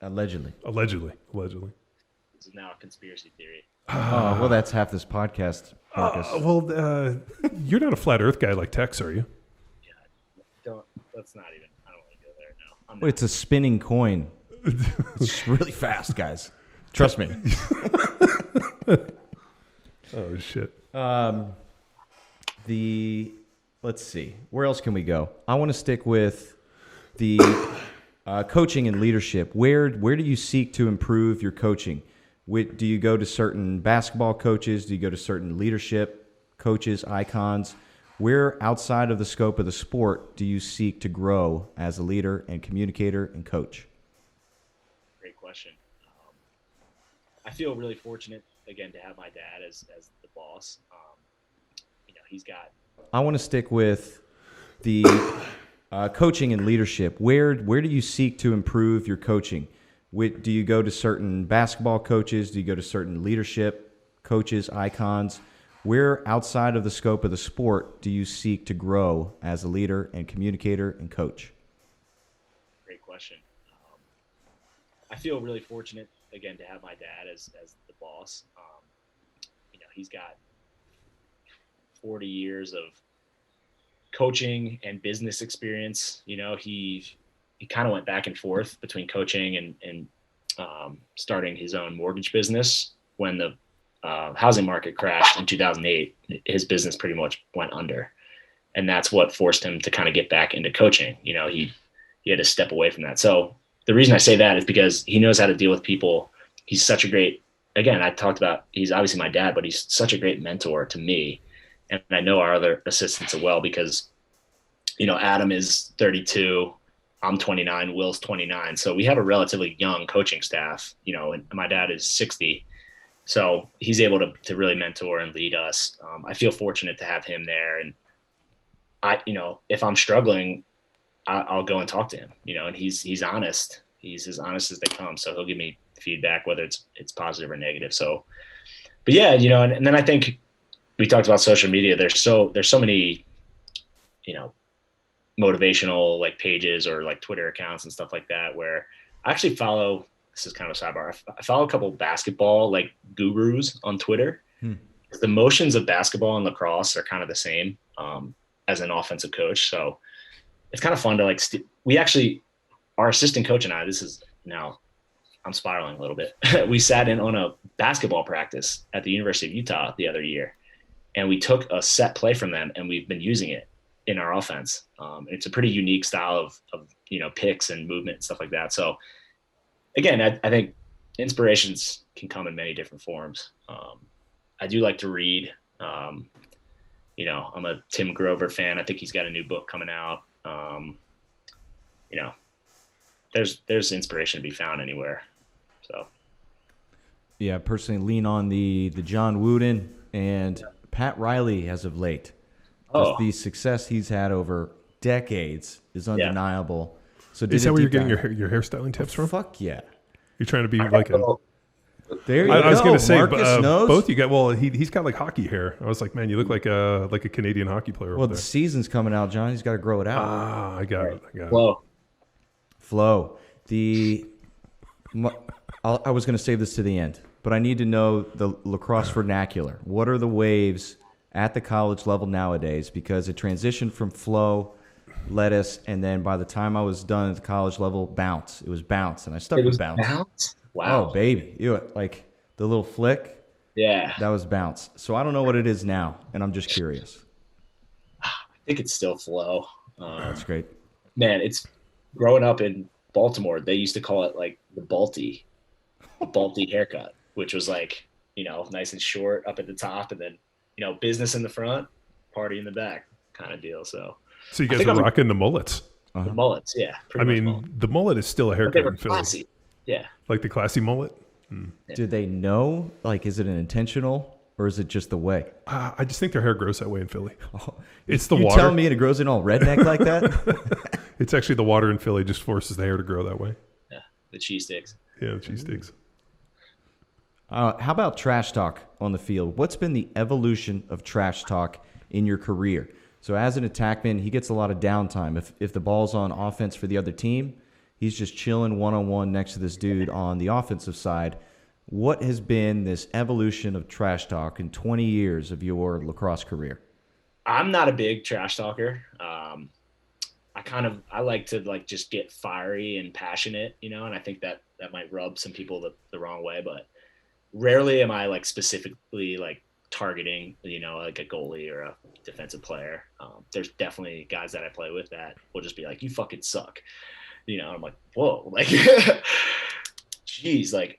Speaker 2: Allegedly.
Speaker 1: Allegedly.
Speaker 3: This is now a conspiracy theory.
Speaker 2: Well, that's half this podcast, Marcus.
Speaker 1: You're not a flat Earth guy like Tex, are you?
Speaker 3: Let's not even. I don't want to go there now.
Speaker 2: Well, it's a spinning coin. It's really fast, guys. Trust me.
Speaker 1: Oh shit.
Speaker 2: Let's see. Where else can we go? I want to stick with the coaching and leadership. Where do you seek to improve your coaching? Do you go to certain basketball coaches? Do you go to certain leadership coaches, icons? Where outside of the scope of the sport do you seek to grow as a leader and communicator and coach?
Speaker 3: Great question. I feel really fortunate, again, to have my dad as the boss. He's got.
Speaker 2: I want to stick with the coaching and leadership. Where do you seek to improve your coaching? Do you go to certain basketball coaches? Do you go to certain leadership coaches, icons? Where outside of the scope of the sport do you seek to grow as a leader and communicator and coach?
Speaker 3: Great question. I feel really fortunate, again, to have my dad as the boss. He's got 40 years of coaching and business experience. He kind of went back and forth between coaching and starting his own mortgage business. When the housing market crashed in 2008, his business pretty much went under. And that's what forced him to kind of get back into coaching. He had to step away from that. So the reason I say that is because he knows how to deal with people. He's such a great, again, I talked about, he's obviously my dad, but he's such a great mentor to me. And I know our other assistants as well, because, Adam is 32, I'm 29, Will's 29. So we have a relatively young coaching staff, and my dad is 60. So he's able to really mentor and lead us. I feel fortunate to have him there. And if I'm struggling, I'll go and talk to him, and he's honest. He's as honest as they come. So he'll give me feedback, whether it's positive or negative. So, but yeah, and then I think we talked about social media. There's so many, motivational like pages or like Twitter accounts and stuff like that, where I actually follow, this is kind of a sidebar, I follow a couple of basketball like gurus on Twitter. The motions of basketball and lacrosse are kind of the same as an offensive coach. So it's kind of fun to like, we actually, our assistant coach and I, this is now, I'm spiraling a little bit. We sat in on a basketball practice at the University of Utah the other year, and we took a set play from them and we've been using it in our offense. It's a pretty unique style of picks and movement and stuff like that. So again, I think inspirations can come in many different forms. I do like to read. I'm a Tim Grover fan. I think he's got a new book coming out. There's inspiration to be found anywhere. So
Speaker 2: yeah, personally lean on the John Wooden and Pat Riley as of late. Just the success he's had over decades is undeniable. Yeah. So
Speaker 1: is that where you're getting your hairstyling tips from?
Speaker 2: Fuck yeah.
Speaker 1: You're trying to be like a...
Speaker 2: There you go.
Speaker 1: I was going to say,
Speaker 2: knows.
Speaker 1: Both you got. Well, he's got like hockey hair. I was like, man, you look like a Canadian hockey player.
Speaker 2: Well, the season's coming out, John. He's got to grow it out.
Speaker 1: I got it.
Speaker 2: Flow. I was going to save this to the end, but I need to know the lacrosse vernacular. What are the waves at the college level nowadays? Because it transitioned from flow, lettuce, and then by the time I was done at the college level, bounce. It was bounce, and I stuck with bounce.
Speaker 3: Wow.
Speaker 2: Oh, baby. Like the little flick?
Speaker 3: Yeah.
Speaker 2: That was bounce. So I don't know what it is now, and I'm just curious.
Speaker 3: I think it's still flow.
Speaker 2: That's great.
Speaker 3: Man, it's growing up in Baltimore, they used to call it like the Balti haircut, which was like, nice and short up at the top and then, business in the front, party in the back kind of deal. So
Speaker 1: you guys are rocking the mullets.
Speaker 3: The mullets, yeah.
Speaker 1: The mullet is still a haircut in Philly.
Speaker 3: Classy. Yeah.
Speaker 1: Like the classy mullet.
Speaker 3: Yeah.
Speaker 2: Do they know? Like, is it an intentional or is it just the way?
Speaker 1: I just think their hair grows that way in Philly.
Speaker 2: Oh,
Speaker 1: it's the
Speaker 2: you
Speaker 1: water.
Speaker 2: You telling me it grows in all redneck like that?
Speaker 1: It's actually the water in Philly just forces the hair to grow that way.
Speaker 3: Yeah, the cheese sticks.
Speaker 1: Yeah, the cheese sticks.
Speaker 2: How about trash talk on the field? What's been the evolution of trash talk in your career? So as an attackman, he gets a lot of downtime. If the ball's on offense for the other team, he's just chilling one-on-one next to this dude on the offensive side. What has been this evolution of trash talk in 20 years of your lacrosse career?
Speaker 3: I'm not a big trash talker. I like to like just get fiery and passionate, you know, and I think that might rub some people the wrong way, but rarely am I like specifically like targeting, you know, like a goalie or a defensive player. There's definitely guys that I play with that will just be like, you fucking suck. You know, I'm like, whoa, like, geez, like,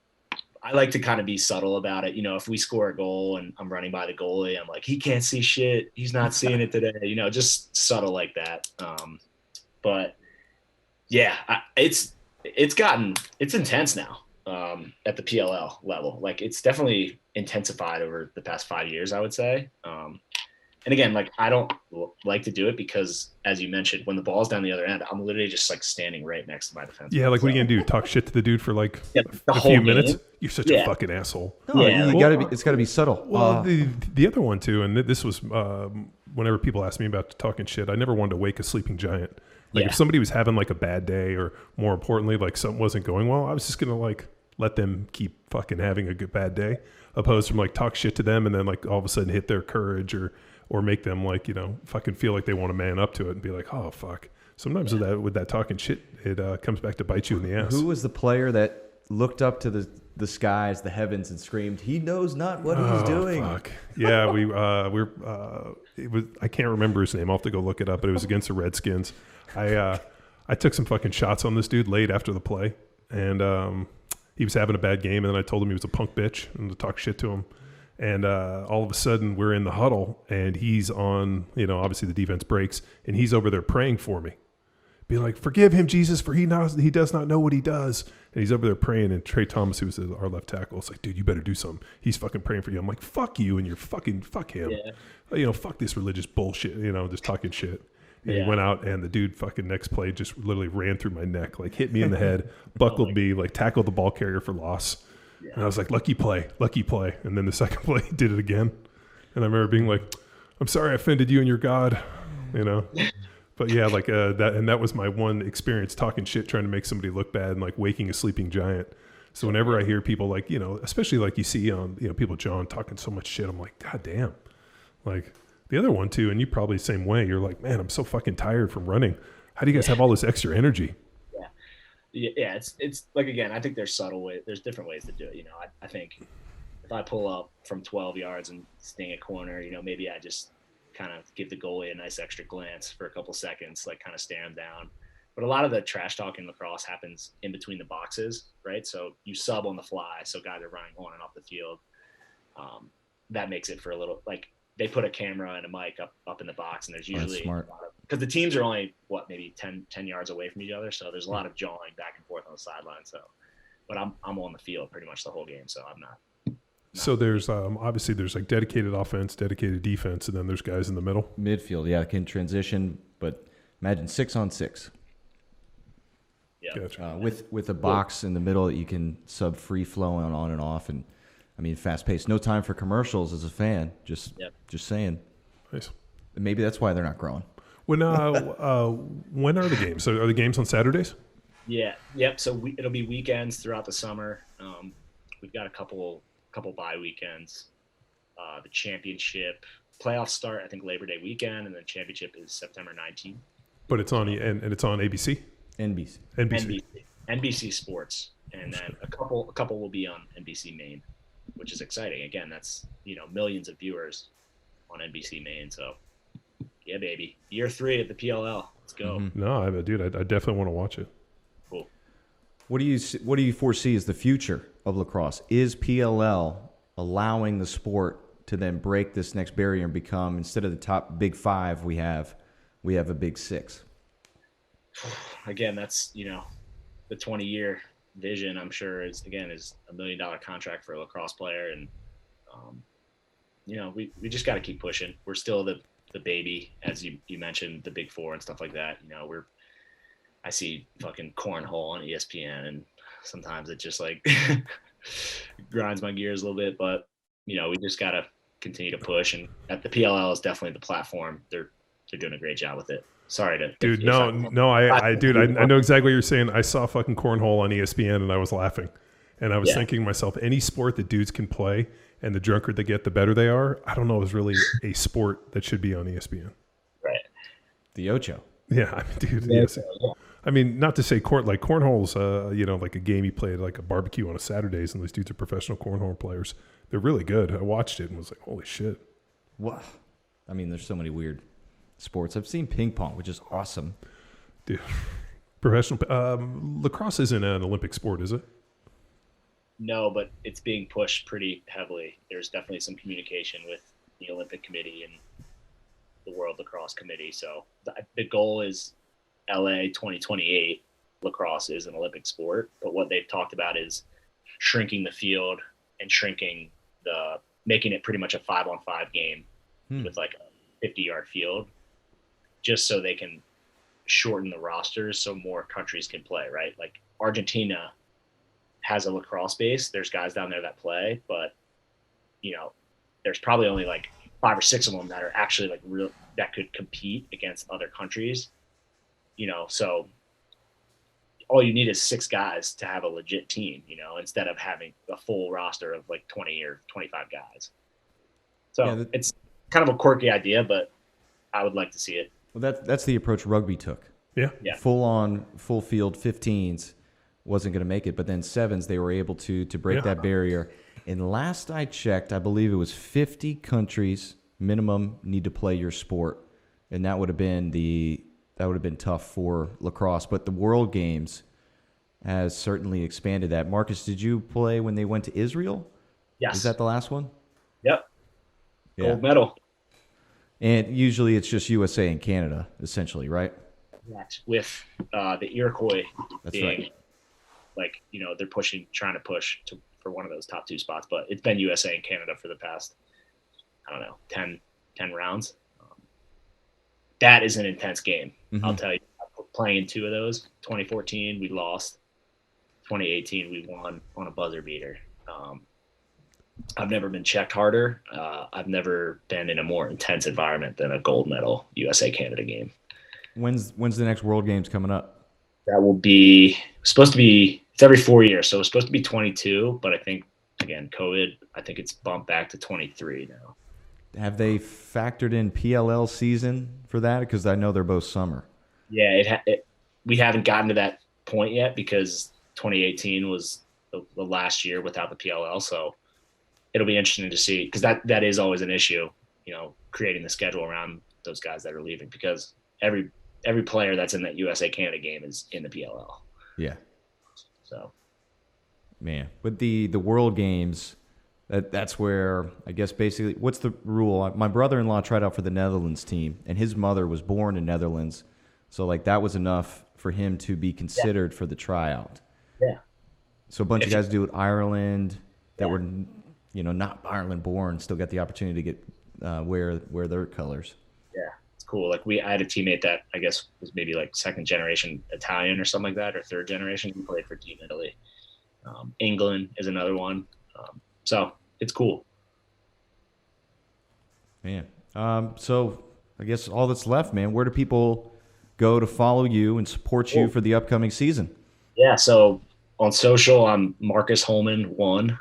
Speaker 3: I like to kind of be subtle about it. You know, if we score a goal and I'm running by the goalie, I'm like, he can't see shit. He's not seeing it today. You know, just subtle like that. But yeah, it's intense now at the PLL level. Like it's definitely intensified over the past 5 years, I would say. And again, like I don't like to do it because, as you mentioned, when the ball's down the other end, I'm literally just like standing right next to my defense.
Speaker 1: Yeah, like what are you gonna do? Talk shit to the dude for like a few minutes? You're such a fucking asshole.
Speaker 2: No, it's gotta be subtle.
Speaker 1: Well, the other one too, and this was whenever people ask me about talking shit, I never wanted to wake a sleeping giant. Like if somebody was having like a bad day, or more importantly, like something wasn't going well, I was just gonna like let them keep fucking having a good bad day, opposed from like talk shit to them and then like all of a sudden hit their courage or make them like, you know, fucking feel like they want to man up to it and be like, oh fuck. Sometimes with that talking shit, it comes back to bite you in the ass.
Speaker 2: Who was the player that looked up to the skies, the heavens, and screamed, "He knows not what he's doing"?
Speaker 1: Fuck. Yeah, it was. I can't remember his name. I'll have to go look it up. But it was against the Redskins. I took some fucking shots on this dude late after the play, and he was having a bad game. And then I told him he was a punk bitch and to talk shit to him. And all of a sudden, we're in the huddle, and he's on. You know, obviously the defense breaks, and he's over there praying for me. Be like, forgive him, Jesus, for he does not know what he does. And he's over there praying, and Trey Thomas, who's our left tackle, is like, dude, you better do something. He's fucking praying for you. I'm like, fuck you, and you're fucking, fuck him. Yeah. You know, fuck this religious bullshit, you know, just talking shit. And he went out, and the dude fucking next play just literally ran through my neck, like hit me in the head, buckled me, like tackled the ball carrier for loss. Yeah. And I was like, lucky play. And then the second play, he did it again. And I remember being like, I'm sorry I offended you and your God, you know. But yeah, like that was my one experience talking shit, trying to make somebody look bad and like waking a sleeping giant. So whenever I hear people like, you know, especially like you see on, you know, people, John, talking so much shit, I'm like, God damn. Like the other one too, and you probably the same way. You're like, man, I'm so fucking tired from running. How do you guys have all this extra energy?
Speaker 3: Yeah. It's like, again, I think there's subtle ways. There's different ways to do it. You know, I think if I pull up from 12 yards and sting a corner, you know, maybe I just kind of give the goalie a nice extra glance for a couple seconds, like kind of stare him down. But a lot of the trash talk in lacrosse happens in between the boxes, right? So you sub on the fly, so guys are running on and off the field. That makes it for a little, like they put a camera and a mic up in the box, and there's usually because the teams are only maybe 10 yards away from each other, so there's a lot of jawing back and forth on the sideline. So, but I'm on the field pretty much the whole game, so I'm not.
Speaker 1: So there's obviously there's like dedicated offense, dedicated defense, and then there's guys in the middle.
Speaker 2: Midfield, yeah, can transition, but imagine 6-on-6.
Speaker 3: Yeah,
Speaker 1: gotcha.
Speaker 2: With a box in the middle that you can sub free flowing on and off, and I mean fast paced. No time for commercials as a fan. Just saying.
Speaker 1: Nice.
Speaker 2: And maybe that's why they're not growing.
Speaker 1: When when are the games? So are the games on Saturdays?
Speaker 3: Yeah. Yep. So it'll be weekends throughout the summer. We've got a couple bye weekends. The championship playoffs start, I think, Labor Day weekend, and then championship is September 19th.
Speaker 1: But it's on and it's on ABC.
Speaker 3: NBC Sports, and then a couple will be on NBC Main, which is exciting. Again, that's, you know, millions of viewers on NBC Main. So yeah, baby, year 3 of the PLL. Let's go.
Speaker 1: Mm-hmm. No, I definitely want to watch it.
Speaker 3: Cool.
Speaker 2: What do you foresee as the future of lacrosse? Is PLL allowing the sport to then break this next barrier and become, instead of the top big 5 we have a big 6?
Speaker 3: Again, that's, you know, the 20-year vision, I'm sure, is $1 million contract for a lacrosse player. And, you know, we just got to keep pushing. We're still the baby, as you mentioned, the big 4 and stuff like that. You know, I see fucking cornhole on ESPN, and sometimes it just like grinds my gears a little bit, but you know, we just got to continue to push, and at the PLL is definitely the platform. They're they're doing a great job with it. Sorry to
Speaker 1: dude. No, I know exactly what you're saying. I saw fucking cornhole on ESPN and I was laughing, and I was thinking to myself, any sport that dudes can play and the drunker they get, the better they are. I don't know is really a sport that should be on ESPN.
Speaker 3: Right.
Speaker 2: The Ocho.
Speaker 1: Yeah, I mean, dude. Yes. I mean, not to say cornhole's, like a game you play at like a barbecue on a Saturdays, and these dudes are professional cornhole players. They're really good. I watched it and was like, holy shit.
Speaker 2: What? I mean, there's so many weird sports. I've seen ping pong, which is awesome.
Speaker 1: Dude, professional lacrosse isn't an Olympic sport, is it?
Speaker 3: No, but it's being pushed pretty heavily. There's definitely some communication with the Olympic Committee and the World Lacrosse Committee. So the goal is LA 2028. Lacrosse is an Olympic sport, but what they've talked about is shrinking the field and making it pretty much a 5-on-5 game with like a 50-yard field, just so they can shorten the rosters so more countries can play, right? Like Argentina has a lacrosse base. There's guys down there that play, but there's probably only like 5 or 6 of them that are actually like real that could compete against other countries. So all you need is 6 guys to have a legit team, instead of having a full roster of like 20 or 25 guys. So it's kind of a quirky idea, but I would like to see it.
Speaker 2: Well, that's the approach rugby took.
Speaker 1: Yeah.
Speaker 2: Full field 15s wasn't going to make it, but then 7s, they were able to break that barrier. And last I checked, I believe it was 50 countries minimum need to play your sport. And that would have been tough for lacrosse, but the World Games has certainly expanded that. Marcus, did you play when they went to Israel?
Speaker 3: Yes.
Speaker 2: Is that the last one?
Speaker 3: Yep. Gold medal.
Speaker 2: And usually it's just USA and Canada, essentially, right?
Speaker 3: With the Iroquois
Speaker 2: being,
Speaker 3: like, they're trying to push for one of those top 2 spots, but it's been USA and Canada for the past, 10 rounds. That is an intense game. Mm-hmm. I'll tell you, playing in 2 of those. 2014, we lost. 2018, we won on a buzzer beater. I've never been checked harder. I've never been in a more intense environment than a gold medal USA-Canada game.
Speaker 2: When's the next World Games coming up?
Speaker 3: That will be supposed to be – it's every 4 years, so it's supposed to be 22, but I think, again, COVID, I think it's bumped back to 23 now.
Speaker 2: Have they factored in PLL season for that? Because I know they're both summer.
Speaker 3: Yeah, we haven't gotten to that point yet because 2018 was the last year without the PLL, so it'll be interesting to see because that is always an issue, creating the schedule around those guys that are leaving because every player that's in that USA-Canada game is in the PLL.
Speaker 2: Yeah.
Speaker 3: So.
Speaker 2: Man, with the World Games – That's where, I guess, basically, what's the rule? My brother-in-law tried out for the Netherlands team, and his mother was born in Netherlands. So, that was enough for him to be considered for the tryout.
Speaker 3: Yeah.
Speaker 2: So, a bunch of guys do it. Ireland that were, not Ireland-born still got the opportunity to get wear their colors. Yeah,
Speaker 3: it's cool. I had a teammate that I guess was maybe second-generation Italian or something like that, or third-generation. He played for Team Italy. England is another one. So it's cool.
Speaker 2: Man. So I guess all that's left, man, where do people go to follow you and support you for the upcoming season?
Speaker 3: Yeah. So on social, I'm Marcus Holman 1.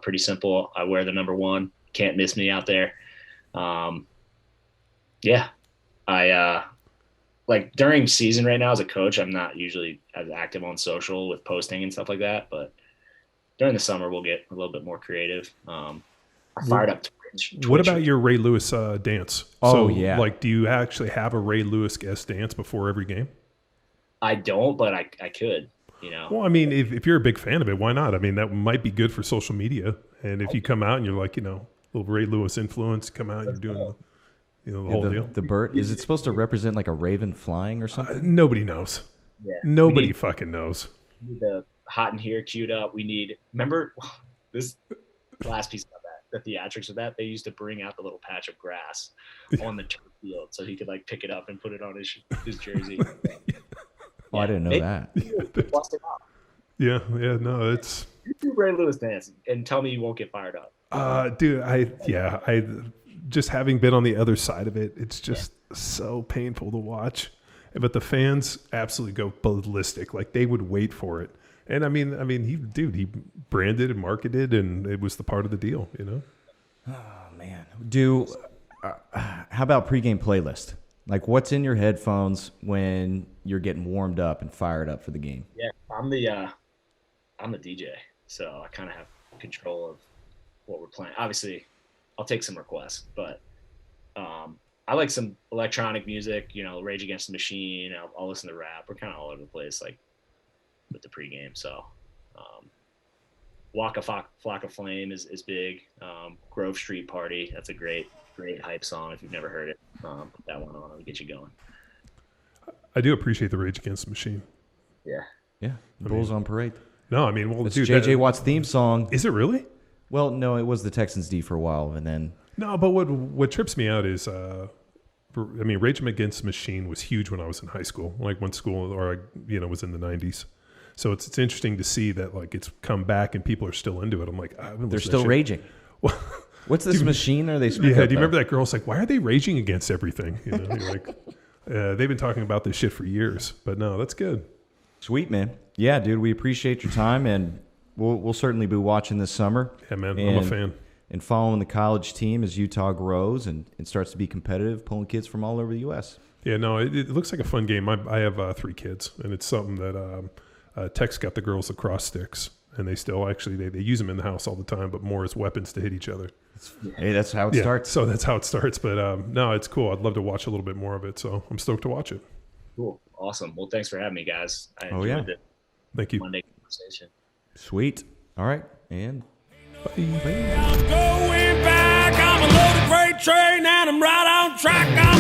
Speaker 3: Pretty simple. I wear the number 1. Can't miss me out there. I during season right now as a coach, I'm not usually as active on social with posting and stuff like that, but during the summer, we'll get a little bit more creative. I fired up Twitch.
Speaker 1: What about your Ray Lewis dance?
Speaker 2: Oh, yeah.
Speaker 1: Do you actually have a Ray Lewis guest dance before every game?
Speaker 3: I don't, but I could,
Speaker 1: Well, I mean, if you're a big fan of it, why not? I mean, that might be good for social media. And if you come out and you're little Ray Lewis influence, come out and you're doing the whole deal.
Speaker 2: The bird, is it supposed to represent a raven flying or something?
Speaker 1: Nobody knows. Yeah. Nobody fucking knows.
Speaker 3: The Hot in Here queued up. Remember this last piece of that, the theatrics of that, they used to bring out the little patch of grass on the turf field so he could pick it up and put it on his jersey.
Speaker 2: Oh, I didn't know that.
Speaker 3: Bust it up.
Speaker 1: Yeah, no, it's
Speaker 3: you do Ray Lewis dance and tell me you won't get fired up.
Speaker 1: Dude, I just having been on the other side of it, it's just so painful to watch. But the fans absolutely go ballistic. Like they would wait for it. And I mean, he branded and marketed, and it was the part of the deal, you know?
Speaker 2: Oh man. How about pregame playlist? Like what's in your headphones when you're getting warmed up and fired up for the game?
Speaker 3: Yeah, I'm the DJ, so I kind of have control of what we're playing. Obviously, I'll take some requests, but I like some electronic music, you know, Rage Against the Machine. I'll listen to rap. We're kind of all over the place, like with the pregame. So, Waka Flocka Flame is big. Grove Street Party. That's a great hype song. If you've never heard it, put that one on. It'll get you going.
Speaker 1: I do appreciate the Rage Against the Machine.
Speaker 2: Yeah. Bulls on Parade.
Speaker 1: No, I mean, well,
Speaker 2: It's
Speaker 1: dude,
Speaker 2: J.J. Watt's theme song.
Speaker 1: Is it really?
Speaker 2: Well, no, it was the Texans D for a while, and then
Speaker 1: No, but what trips me out is, Rage Against the Machine was huge when I was in high school, like when school was in the 90s. So it's interesting to see that like it's come back and people are still into it. I'm like,
Speaker 2: they're still raging.
Speaker 1: Well,
Speaker 2: what's this machine? Are they?
Speaker 1: Do you remember that girl's like, why are they raging against everything? You know, you're like, they've been talking about this shit for years. But no, that's good.
Speaker 2: Sweet, man. Yeah, dude, we appreciate your time, and we'll certainly be watching this summer.
Speaker 1: Yeah, man, I'm a fan.
Speaker 2: And following the college team as Utah grows and starts to be competitive, pulling kids from all over the U.S.
Speaker 1: Yeah, no, it looks like a fun game. I have 3 kids, and it's something that Tech's got the girls' lacrosse sticks, and they still actually they use them in the house all the time, but more as weapons to hit each other.
Speaker 2: Hey, that's how it starts.
Speaker 1: So that's how it starts. But no, it's cool. I'd love to watch a little bit more of it, so I'm stoked to watch it.
Speaker 3: Cool. Awesome. Well, thanks for having me, guys. I enjoyed
Speaker 2: yeah.
Speaker 3: it.
Speaker 1: Thank you.
Speaker 3: Monday conversation.
Speaker 2: Sweet. All right, and
Speaker 1: Bye.
Speaker 4: I'm going back. I'm a loaded freight train and I'm right on track.